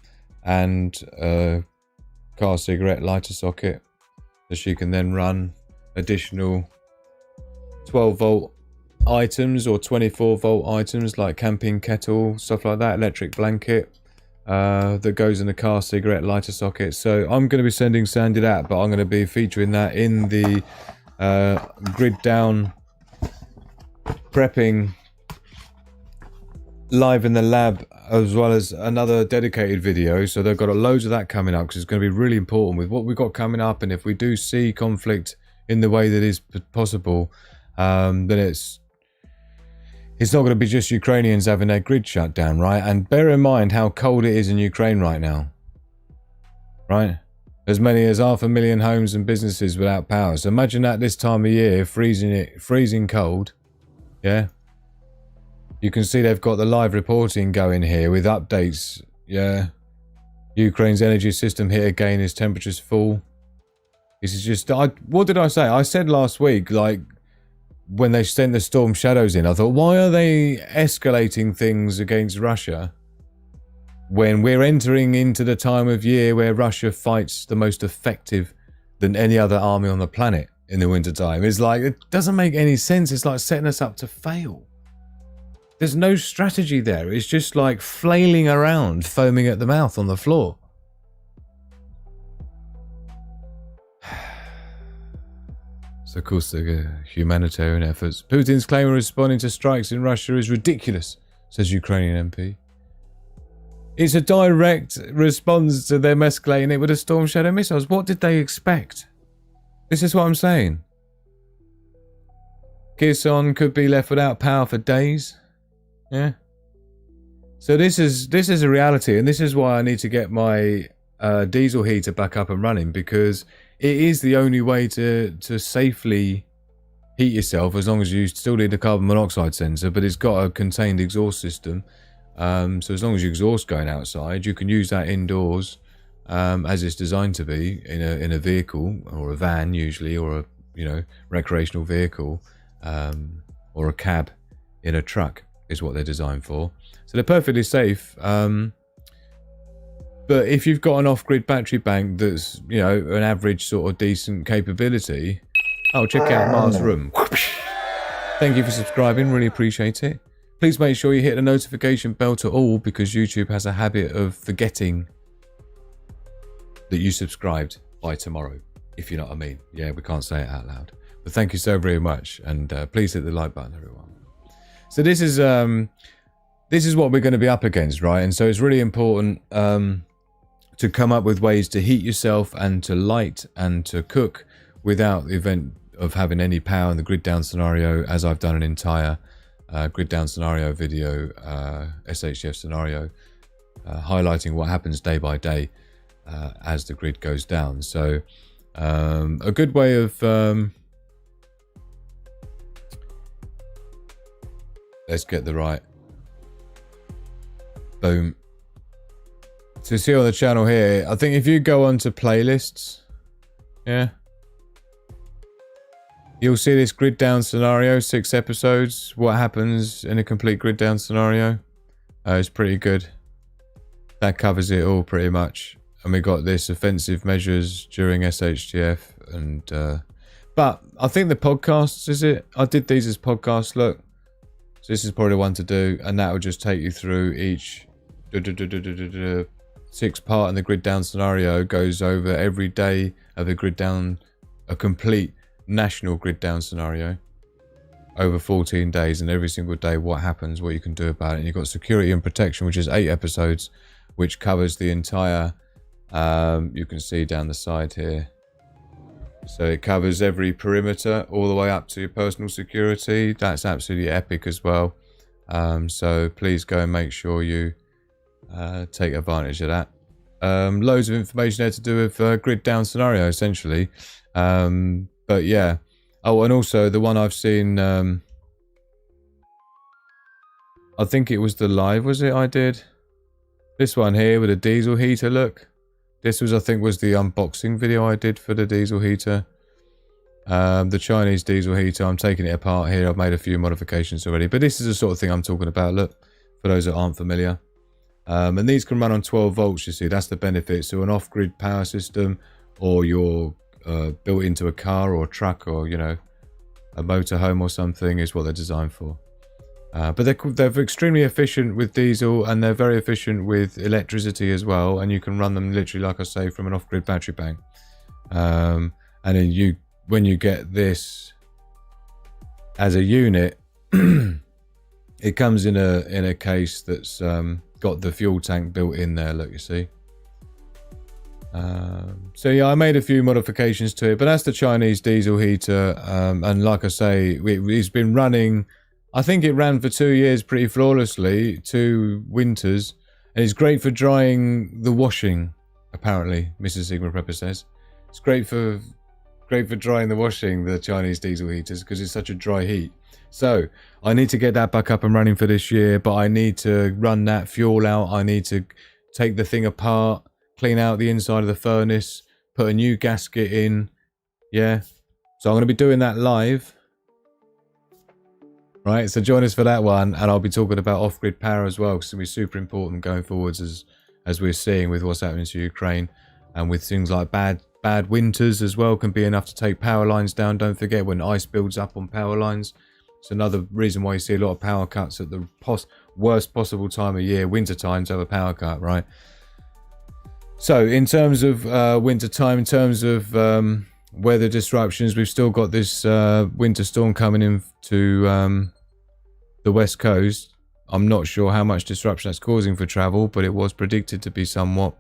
and a car cigarette lighter socket, so she can then run additional 12-volt items or 24-volt items like camping kettle, stuff like that, electric blanket that goes in the car cigarette lighter socket. So I'm going to be sending Sandy that, but I'm going to be featuring that in the grid down prepping live in the lab, as well as another dedicated video. So they've got loads of that coming up, because it's going to be really important with what we've got coming up. And if we do see conflict in the way that is possible, then it's not going to be just Ukrainians having their grid shut down, right? And bear in mind how cold it is in Ukraine right now, right? As many as 500,000 homes and businesses without power. So imagine that this time of year, freezing cold, yeah? You can see they've got the live reporting going here with updates, yeah? Ukraine's energy system hit again as temperatures fall. This is just, what did I say? I said last week, like, when they sent the storm shadows in, I thought, why are they escalating things against Russia when we're entering into the time of year where Russia fights the most effective than any other army on the planet in the wintertime? It's like, it doesn't make any sense. It's like setting us up to fail. There's no strategy there. It's just like flailing around, foaming at the mouth on the floor. So, of course, the humanitarian efforts. Putin's claim of responding to strikes in Russia is ridiculous, says Ukrainian MP. It's a direct response to them escalating it with a Storm Shadow missiles. What did they expect? This is what I'm saying. Kherson could be left without power for days. Yeah. So this is a reality, and this is why I need to get my diesel heater back up and running, because it is the only way to safely heat yourself, as long as you still need a carbon monoxide sensor, but it's got a contained exhaust system. So as long as your exhaust going outside, you can use that indoors as it's designed to be in a vehicle, or a van usually, or a recreational vehicle, or a cab in a truck is what they're designed for. So they're perfectly safe. But if you've got an off-grid battery bank that's, an average sort of decent capability, check out Mars Room. Thank you for subscribing, really appreciate it. Please make sure you hit the notification bell to all, because YouTube has a habit of forgetting that you subscribed by tomorrow, if you know what I mean. Yeah, we can't say it out loud. But thank you so very much, and please hit the like button, everyone. So this is what we're going to be up against, right? And so it's really important to come up with ways to heat yourself and to light and to cook without the event of having any power in the grid down scenario, as I've done an entire grid down scenario video, SHTF scenario, highlighting what happens day by day as the grid goes down. So a good way of let's get the right boom. So see on the channel here, I think if you go onto playlists, yeah, you'll see this grid down scenario, 6 episodes, what happens in a complete grid down scenario. It's pretty good. That covers it all pretty much. And we got this offensive measures during SHTF, and but I think the podcasts, is it? I did these as podcasts, look. So this is probably the one to do, and that will just take you through each 6 part in the grid down scenario, goes over every day of the grid down, a complete national grid down scenario over 14 days, and every single day what happens, what you can do about it. And you've got security and protection, which is 8 episodes, which covers the entire you can see down the side here. So it covers every perimeter all the way up to your personal security. That's absolutely epic as well. So please go and make sure you take advantage of that. Loads of information there to do with grid down scenario, essentially. But yeah. Oh, and also the one I've seen, I think it was the live, was it? I did this one here with a diesel heater. Look, this was, I think, was the unboxing video I did for the diesel heater. The Chinese diesel heater, I'm taking it apart here. I've made a few modifications already, but this is the sort of thing I'm talking about. Look, for those that aren't familiar. And these can run on 12 volts, you see. That's the benefit. So an off-grid power system, or you're built into a car or a truck, or, you know, a motorhome or something, is what they're designed for. But they're extremely efficient with diesel, and they're very efficient with electricity as well. And you can run them literally, like I say, from an off-grid battery bank. And then when you get this as a unit, it comes in a case that's got the fuel tank built in there. Look, you see. So yeah, I made a few modifications to it, but that's the Chinese diesel heater. And like I say, it's been running. I think it ran for 2 years pretty flawlessly, 2 winters, and it's great for drying the washing. Apparently, Mrs. Sigma Prepper says it's great for drying the washing, the Chinese diesel heaters, because it's such a dry heat. So I need to get that back up and running for this year, but I need to run that fuel out. I need to take the thing apart, clean out the inside of the furnace, put a new gasket in. Yeah, so I'm going to be doing that live. Right, so join us for that one, and I'll be talking about off-grid power as well, because it's going to be super important going forwards, as we're seeing with what's happening to Ukraine, and with things like bad winters as well can be enough to take power lines down. Don't forget, when ice builds up on power lines, it's another reason why you see a lot of power cuts at the worst possible time of year. Winter time to have a power cut, right? So in terms of winter time, in terms of weather disruptions, we've still got this winter storm coming in to the west coast. I'm not sure how much disruption that's causing for travel, but it was predicted to be somewhat.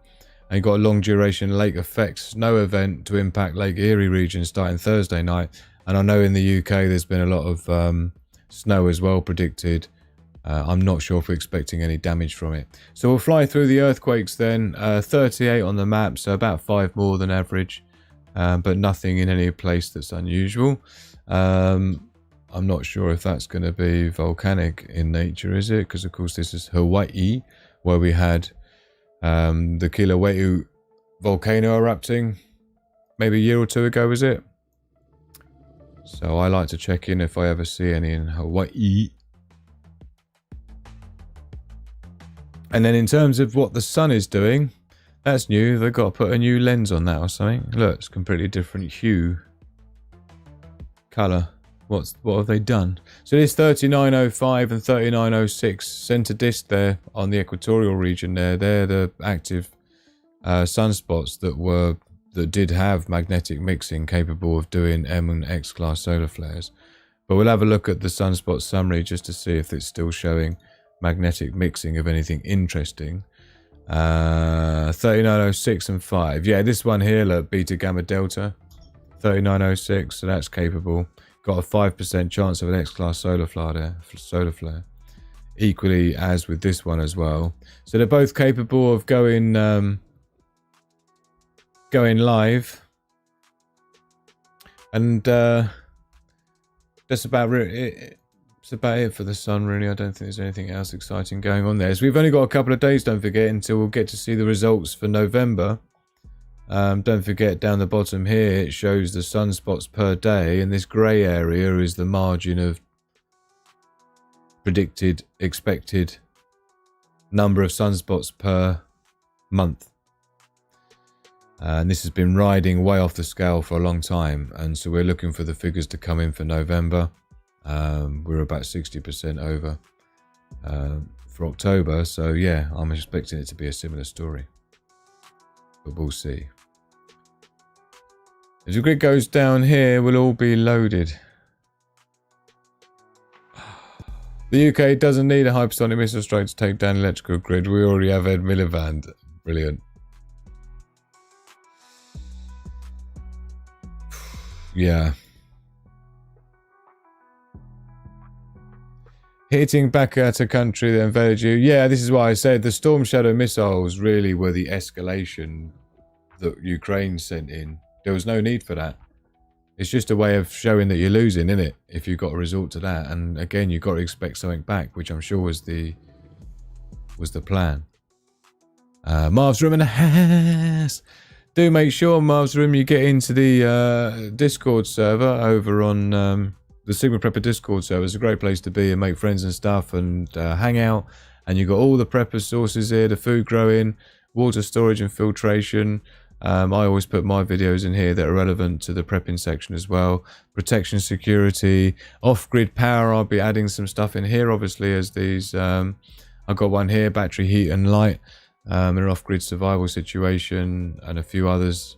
And you've got a long duration lake effect snow event to impact Lake Erie region starting Thursday night. And I know in the UK there's been a lot of snow as well predicted. I'm not sure if we're expecting any damage from it. So we'll fly through the earthquakes then. 38 on the map, so about 5 more than average. But nothing in any place that's unusual. I'm not sure if that's going to be volcanic in nature, is it? Because of course this is Hawaii, where we had the Kilauea volcano erupting maybe a year or 2 ago, was it? So I like to check in if I ever see any in Hawaii. And then in terms of what the sun is doing, that's new. They've got to put a new lens on that or something. Look, it's completely different hue. Colour. What have they done? So this 3905 and 3906 centre disk there on the equatorial region there. They're the active sunspots that did have magnetic mixing capable of doing M and X class solar flares. But we'll have a look at the sunspot summary just to see if it's still showing magnetic mixing of anything interesting. 3906 and 5. Yeah, this one here, look, beta gamma delta. 3906, so that's capable. Got a 5% chance of an X-class solar flare. Equally as with this one as well. So they're both capable of going live. And that's about it. It's about it for the sun, really. I don't think there's anything else exciting going on there. So we've only got a couple of days, don't forget, until we'll get to see the results for November. Don't forget, down the bottom here, it shows the sunspots per day, and this grey area is the margin of predicted, expected number of sunspots per month. And this has been riding way off the scale for a long time, and so we're looking for the figures to come in for November. We're about 60% over for October, so yeah, I'm expecting it to be a similar story, but we'll see. As the grid goes down here, we'll all be loaded. The UK doesn't need a hypersonic missile strike to take down the electrical grid. We already have Ed Miliband. Brilliant. Yeah. Hitting back at a country that invaded you. Yeah, this is why I said the Storm Shadow missiles really were the escalation that Ukraine sent in. There was no need for that. It's just a way of showing that you're losing, isn't it? If you've got to resort to that. And again, you've got to expect something back, which I'm sure was the plan. Marv's room and a house. do make sure, Marv's Room, you get into the Discord server over on the Sigma Prepper Discord server. It's a great place to be and make friends and stuff and hang out. And you've got all the prepper sources here, the food growing, water storage and filtration. I always put my videos in here that are relevant to the prepping section as well. Protection, security, off-grid power. I'll be adding some stuff in here, obviously, as these. I've got one here, battery, heat and light. An off-grid survival situation and a few others.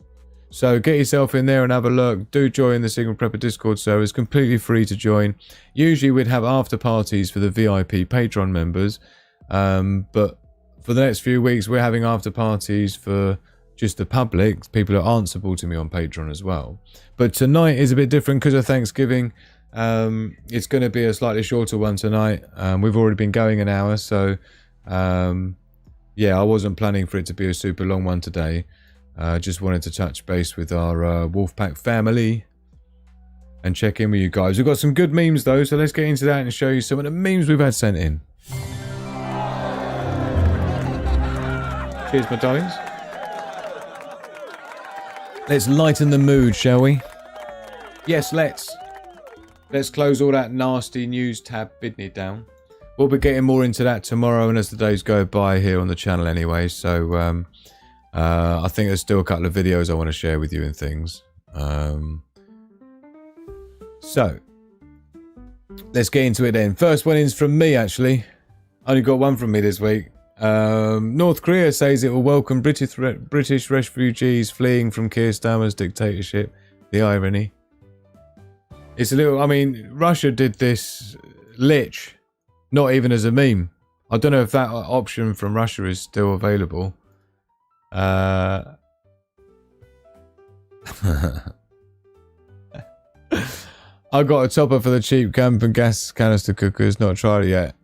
So get yourself in there and have a look. Do join the Sigma Prepper Discord server. It's completely free to join. Usually we'd have after parties for the VIP Patreon members. But for the next few weeks, we're having after parties for just the public, people that aren't supporting me on Patreon as well. But tonight is a bit different because of Thanksgiving. It's going to be a slightly shorter one tonight. We've already been going an hour, so yeah, I wasn't planning for it to be a super long one today. Just wanted to touch base with our Wolfpack family and check in with you guys. We've got some good memes though, so let's get into that and show you some of the memes we've had sent in. Cheers, my darlings. Let's lighten the mood, shall we? Yes, let's. Let's close all that nasty news tab bidney down. We'll be getting more into that tomorrow and as the days go by here on the channel anyway. So I think there's still a couple of videos I want to share with you and things. So let's get into it then. First one is from me, actually. Only got one from me this week. North Korea says it will welcome British refugees fleeing from Keir Starmer's dictatorship. The irony. It's a little... I mean, Russia did this lich. Not even as a meme. I don't know if that option from Russia is still available. I got a topper for the cheap camp and gas canister cookers. Not tried it yet.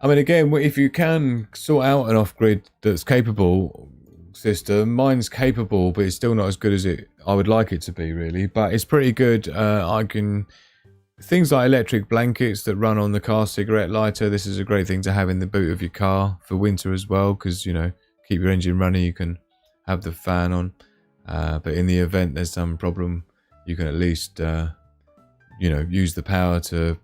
I mean, again, if you can sort out an off-grid that's capable system, mine's capable, but it's still not as good as I would like it to be, really. But it's pretty good. I can... Things like electric blankets that run on the car cigarette lighter. This is a great thing to have in the boot of your car for winter as well, because, you know, keep your engine running, you can have the fan on. But in the event there's some problem, you can at least, you know, use the power to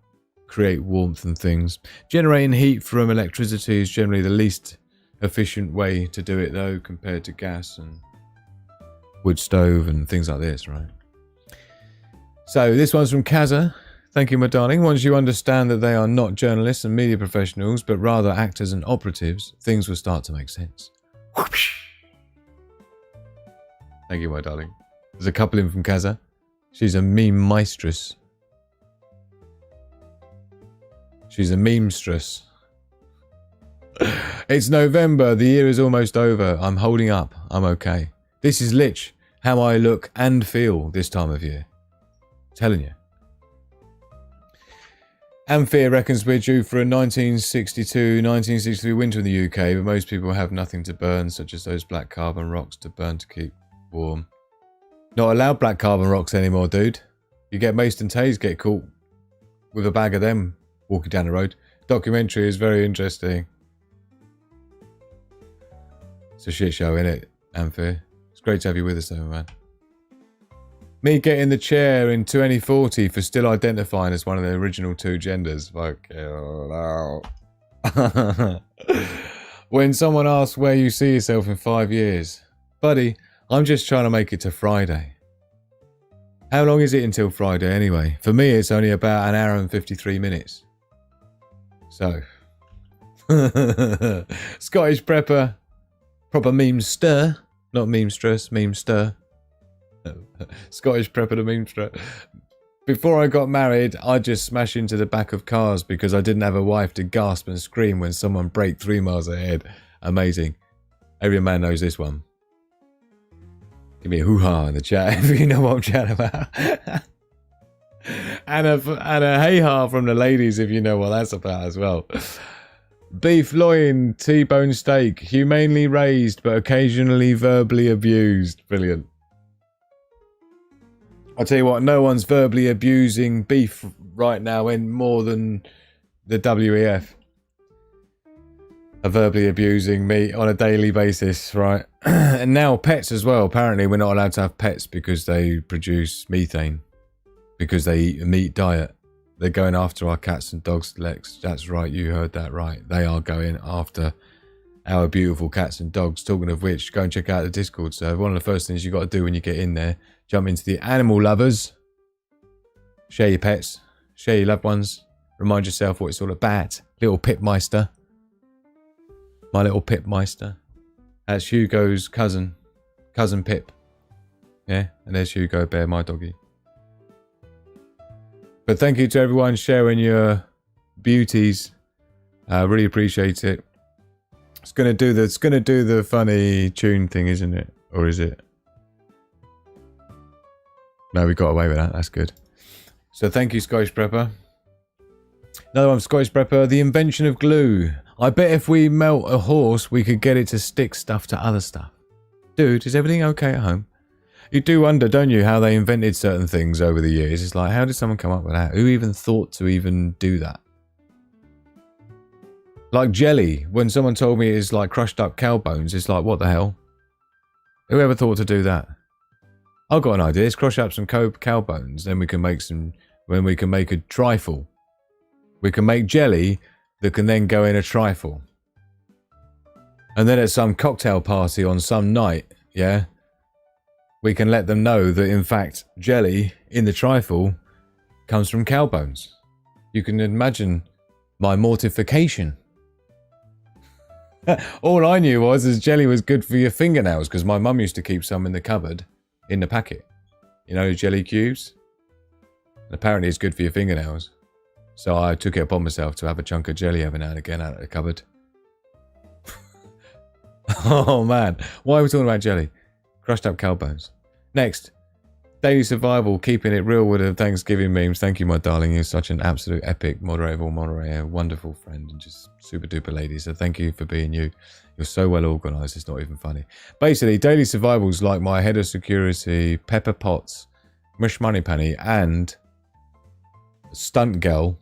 create warmth and things. Generating heat from electricity is generally the least efficient way to do it, though, compared to gas and wood stove and things like this, right? So this one's from Kaza. Thank you, my darling. Once you understand that they are not journalists and media professionals, but rather actors and operatives, things will start to make sense. Whoosh. Thank you, my darling. There's a couple in from Kaza. She's a meme mistress. She's a meme-stress. It's November. The year is almost over. I'm holding up. I'm okay. This is lich. How I look and feel this time of year. Telling you. Amphia reckons we're due for a 1962-1963 winter in the UK, but most people have nothing to burn, such as those black carbon rocks to burn to keep warm. Not allowed black carbon rocks anymore, dude. You get maced and tased, get caught with a bag of them walking down the road. Documentary is very interesting. It's a shit show, innit, Amphia? It's great to have you with us, though, man. Me getting the chair in 2040 for still identifying as one of the original two genders. Fuck you. No. When someone asks where you see yourself in 5 years. Buddy, I'm just trying to make it to Friday. How long is it until Friday anyway? For me, it's only about an hour and 53 minutes. So. Scottish prepper. Proper meme stir. Not meme stress, meme stir. Scottish prepper to meme stress. Before I got married, I'd just smash into the back of cars because I didn't have a wife to gasp and scream when someone braked 3 miles ahead. Amazing. Every man knows this one. Give me a hoo-ha in the chat if you know what I'm chatting about. and a hey-ha from the ladies if you know what that's about as well. Beef loin, T-bone steak, humanely raised but occasionally verbally abused. Brilliant. I'll tell you what, no one's verbally abusing beef right now in more than the WEF. are verbally abusing me on a daily basis, right? And now pets as well. Apparently we're not allowed to have pets because they produce methane, because they eat a meat diet. They're going after our cats and dogs, Lex. That's right, you heard that right. They are going after our beautiful cats and dogs. Talking of which, go and check out the Discord server. One of the first things you got to do when you get in there, jump into the animal lovers, share your pets, share your loved ones, remind yourself what it's all about. Little Pipmeister. My little Pipmeister. That's Hugo's cousin Pip. Yeah, and there's Hugo Bear, my doggy. But thank you to everyone sharing your beauties. I really appreciate it. It's gonna do the funny tune thing, isn't it? Or is it? No, we got away with that. That's good. So thank you, Scottish Prepper. Another one, Scottish Prepper. The invention of glue. I bet if we melt a horse, we could get it to stick stuff to other stuff. Dude, is everything okay at home? You do wonder, don't you, how they invented certain things over the years. It's like, how did someone come up with that? Who even thought to even do that? Like jelly. When someone told me it's like crushed up cow bones, it's like, what the hell? Whoever thought to do that? I've got an idea. Let's crush up some cow bones, then we can make a trifle. We can make jelly that can then go in a trifle. And then at some cocktail party on some night, yeah, we can let them know that in fact jelly in the trifle comes from cow bones. You can imagine my mortification. All I knew was jelly was good for your fingernails, because my mum used to keep some in the cupboard in the packet. You know, jelly cubes? And apparently it's good for your fingernails. So I took it upon myself to have a chunk of jelly every now and again out of the cupboard. Oh man, why are we talking about jelly? Crushed up cow bones. Next, Daily Survival, keeping it real with the Thanksgiving memes. Thank you, my darling. You're such an absolute epic moderator, wonderful friend, and just super duper lady. So thank you for being you. You're so well organised, it's not even funny. Basically, Daily Survival's like my head of security, Pepper Potts, Mush Moneypenny, and Stunt Girl,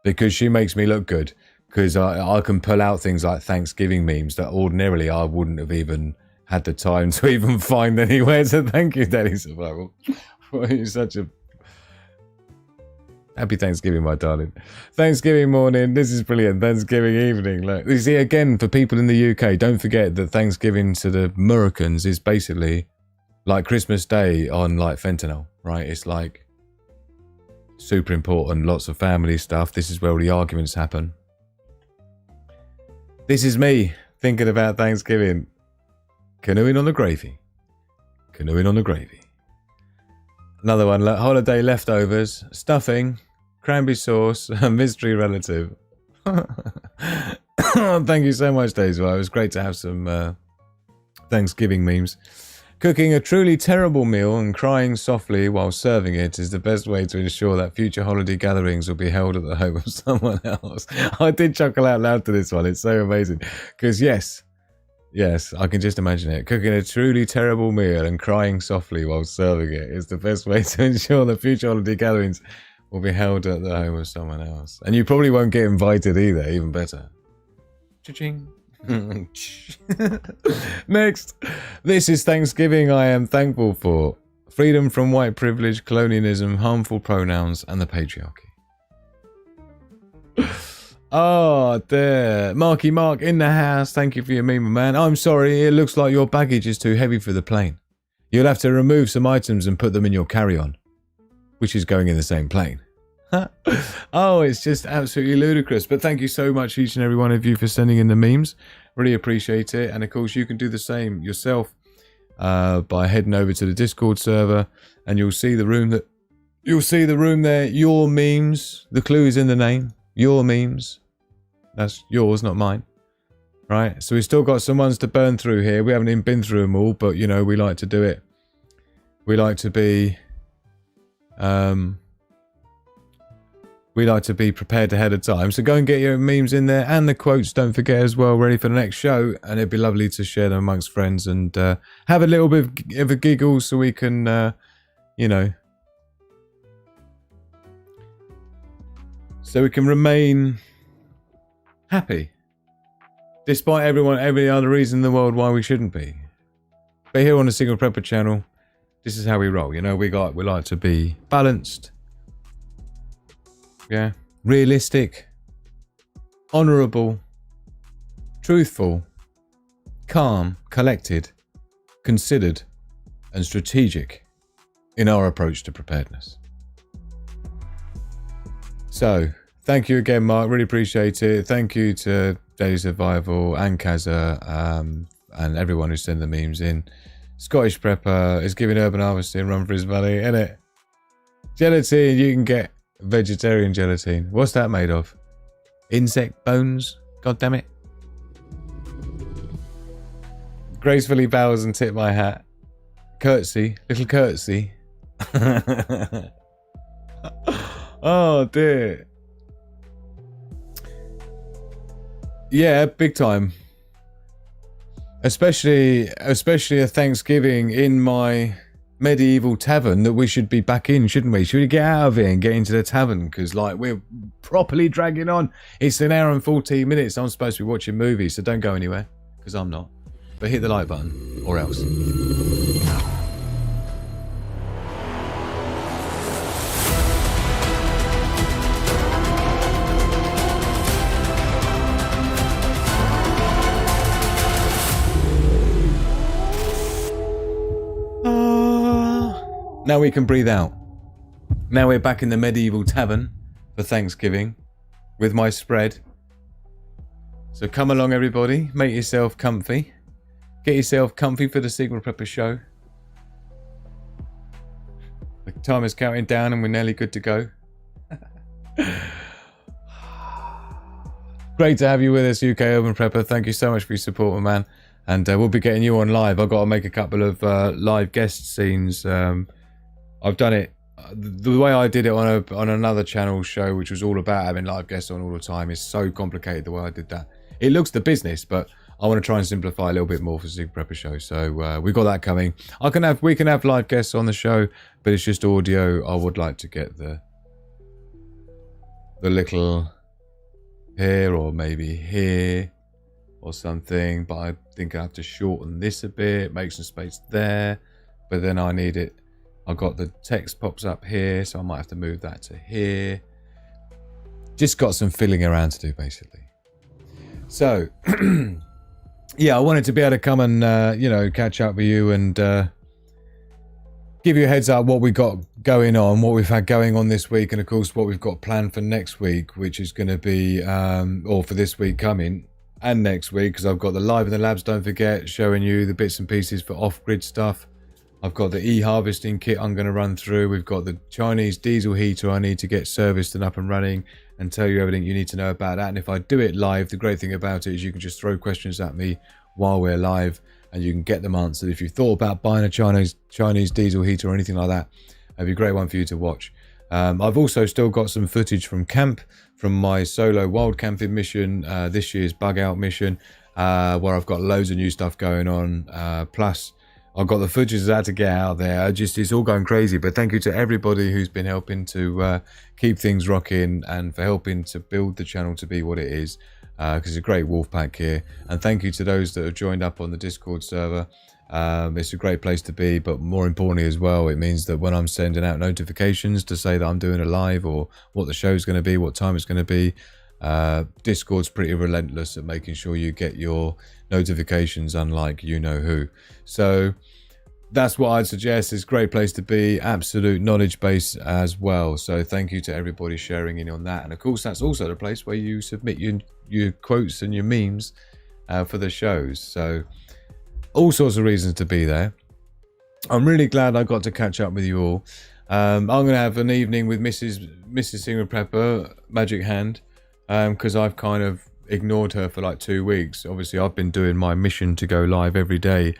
because she makes me look good. Because I can pull out things like Thanksgiving memes that ordinarily I wouldn't have even had the time to even find anywhere. So thank you, Daily Survival. You're such a... Happy Thanksgiving, my darling. Thanksgiving morning. This is brilliant. Thanksgiving evening. Look, you see, again, for people in the UK, don't forget that Thanksgiving to the Americans is basically like Christmas Day on like fentanyl, right? It's like super important. Lots of family stuff. This is where all the arguments happen. This is me thinking about Thanksgiving. Canoeing on the gravy. Canoeing on the gravy. Another one, holiday leftovers, stuffing, cranberry sauce, a mystery relative. Thank you so much, Daisy. It was great to have some Thanksgiving memes. Cooking a truly terrible meal and crying softly while serving it is the best way to ensure that future holiday gatherings will be held at the home of someone else. I did chuckle out loud to this one. It's so amazing. Because yes, I can just imagine it. Cooking a truly terrible meal and crying softly while serving it is the best way to ensure that future holiday gatherings will be held at the home of someone else. And you probably won't get invited either, even better. Cha-ching. Next, this is Thanksgiving I am thankful for. Freedom from white privilege, colonialism, harmful pronouns, and the patriarchy. Oh, there. Marky Mark in the house. Thank you for your meme, man. I'm sorry, it looks like your baggage is too heavy for the plane. You'll have to remove some items and put them in your carry-on, which is going in the same plane. Oh, it's just absolutely ludicrous. But thank you so much, each and every one of you, for sending in the memes. Really appreciate it. And of course, you can do the same yourself by heading over to the Discord server, and you'll see the room there. Your memes. The clue is in the name. Your memes. That's yours, not mine. Right. So we've still got some ones to burn through here. We haven't even been through them all, but you know, we like to do it. We like to be prepared ahead of time. So go and get your memes in there, and the quotes, don't forget as well, ready for the next show. And it'd be lovely to share them amongst friends and have a little bit of a giggle so we can, you know, so we can remain happy. Despite every other reason in the world why we shouldn't be. But here on the Signal Prepper channel, this is how we roll. You know, we like to be balanced. Yeah. Realistic. Honourable. Truthful. Calm. Collected. Considered. And strategic in our approach to preparedness. So, thank you again, Mark. Really appreciate it. Thank you to Daily Survival and Kaza and everyone who sent the memes in. Scottish Prepper is giving urban harvesting a run for his money, innit? Gelatine, you can get vegetarian gelatine. What's that made of? Insect bones? God damn it. Gracefully bows and tip my hat. Curtsy, little curtsy. Oh dear. Yeah, big time. Especially a Thanksgiving in my medieval tavern that we should be back in, shouldn't we? Should we get out of here and get into the tavern? Because like we're properly dragging on. It's an hour and 14 minutes. I'm supposed to be watching movies, so don't go anywhere because I'm not. But hit the like button or else. Now we can breathe out. Now we're back in the medieval tavern for Thanksgiving with my spread. So come along everybody, make yourself comfy. Get yourself comfy for the Signal Prepper show. The time is counting down and we're nearly good to go. Great to have you with us, UK Urban Prepper. Thank you so much for your support, my man. And we'll be getting you on live. I've got to make a couple of live guest scenes. I've done it the way I did it on another channel show, which was all about having live guests on all the time. Is so complicated the way I did that. It looks the business, but I want to try and simplify a little bit more for the Signal Prepper show. So we've got that coming. We can have live guests on the show, but it's just audio. I would like to get the little here or maybe here or something, but I think I have to shorten this a bit, make some space there, but then I need it. I've got the text pops up here, so I might have to move that to here. Just got some filling around to do, basically. So, yeah, I wanted to be able to come and, catch up with you and give you a heads up what we got going on, what we've had going on this week, and, of course, what we've got planned for next week, which is going to be, or for this week coming, and next week, because I've got the Live in the Labs, don't forget, showing you the bits and pieces for off-grid stuff. I've got the e-harvesting kit I'm going to run through. We've got the Chinese diesel heater I need to get serviced and up and running and tell you everything you need to know about that. And if I do it live, the great thing about it is you can just throw questions at me while we're live and you can get them answered. If you thought about buying a Chinese diesel heater or anything like that, it'd be a great one for you to watch. I've also still got some footage from camp, from my solo wild camping mission, this year's bug out mission, where I've got loads of new stuff going on. Plus, I've got the footage how to get out there. It's all going crazy. But thank you to everybody who's been helping to keep things rocking and for helping to build the channel to be what it is. Because it's a great wolf pack here. And thank you to those that have joined up on the Discord server. It's a great place to be, but more importantly as well, it means that when I'm sending out notifications to say that I'm doing a live or what the show's going to be, what time it's going to be, Discord's pretty relentless at making sure you get your notifications, unlike you know who. So that's what I'd suggest. It's a great place to be, absolute knowledge base as well. So thank you to everybody sharing in on that. And of course, that's also the place where you submit your quotes and your memes for the shows. So all sorts of reasons to be there. I'm really glad I got to catch up with you all. I'm going to have an evening with Mrs. Signal Prepper, Magic Hand, because I've kind of ignored her for like 2 weeks. Obviously, I've been doing my mission to go live every day,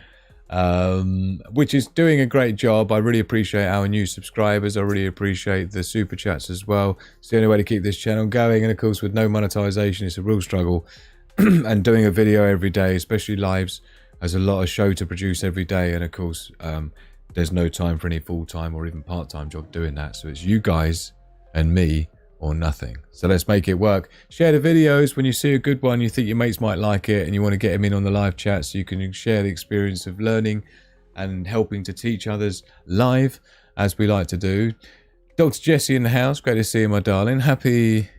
which is doing a great job. I really appreciate our new subscribers. I really appreciate the super chats as well. It's the only way to keep this channel going. And of course, with no monetization, it's a real struggle. And doing a video every day, especially lives, has a lot of show to produce every day. And of course, there's no time for any full-time or even part-time job doing that. So it's you guys and me or nothing. So let's make it work. Share the videos when you see a good one, you think your mates might like it, and you want to get them in on the live chat so you can share the experience of learning and helping to teach others live, as we like to do. Dr. Jessie in the house, great to see you, my darling. Happy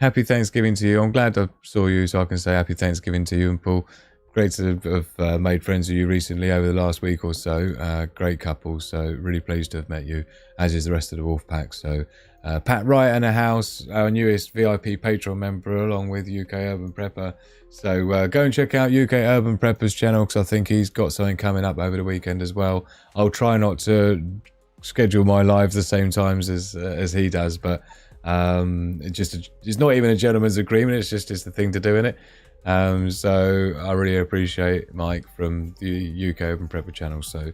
Thanksgiving to you. I'm glad I saw you, so I can say happy Thanksgiving to you and Paul. Great to have made friends with you recently over the last week or so. Great couple, so really pleased to have met you, as is the rest of the Wolf Pack. So Pat Wright in the house, our newest VIP Patreon member, along with UK Urban Prepper. So go and check out UK Urban Prepper's channel, because I think he's got something coming up over the weekend as well. I'll try not to schedule my lives the same times as he does, but it's not even a gentleman's agreement. It's the thing to do, in it. So I really appreciate Mike from the UK Urban Prepper channel. So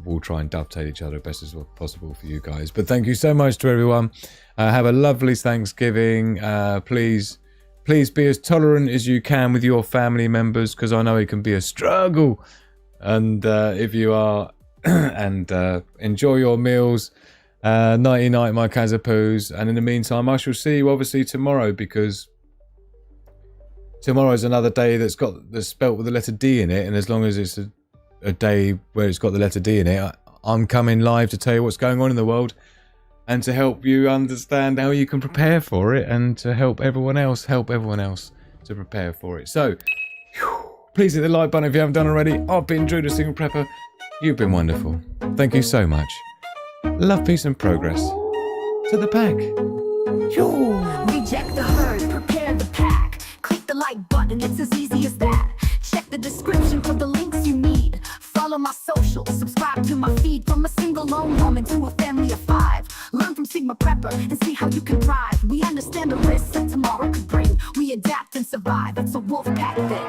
we'll try and dovetail each other best as possible for you guys. But thank you so much to everyone. Have a lovely Thanksgiving. Please be as tolerant as you can with your family members, because I know it can be a struggle. And if you are, and enjoy your meals. Nighty night, my Kazapoos. And in the meantime, I shall see you obviously tomorrow, because tomorrow is another day that's spelt with the letter D in it. And as long as it's a day where it's got the letter D in it, I'm coming live to tell you what's going on in the world and to help you understand how you can prepare for it, and to help everyone else to prepare for it. So please hit the like button if you haven't done already. I've been Drew the Single Prepper. You've been wonderful. Thank you so much. Love, peace and progress to the pack. Reject the herd, prepare the pack. Click the like button, it's as easy as that. Check the description for the links you need. Follow my socials, subscribe to my feed. From a single lone woman to a family of 5. Learn from Sigma Prepper and see how you can thrive. We understand the risks that tomorrow could bring. We adapt and survive, it's a wolf pack thing.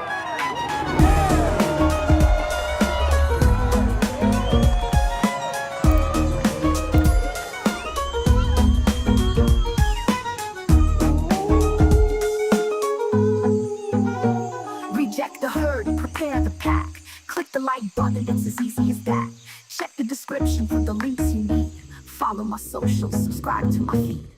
Reject the herd, prepare the pack. Click the like button, it's as easy as that. Check the description for the links you need. Follow my socials, subscribe to my feed.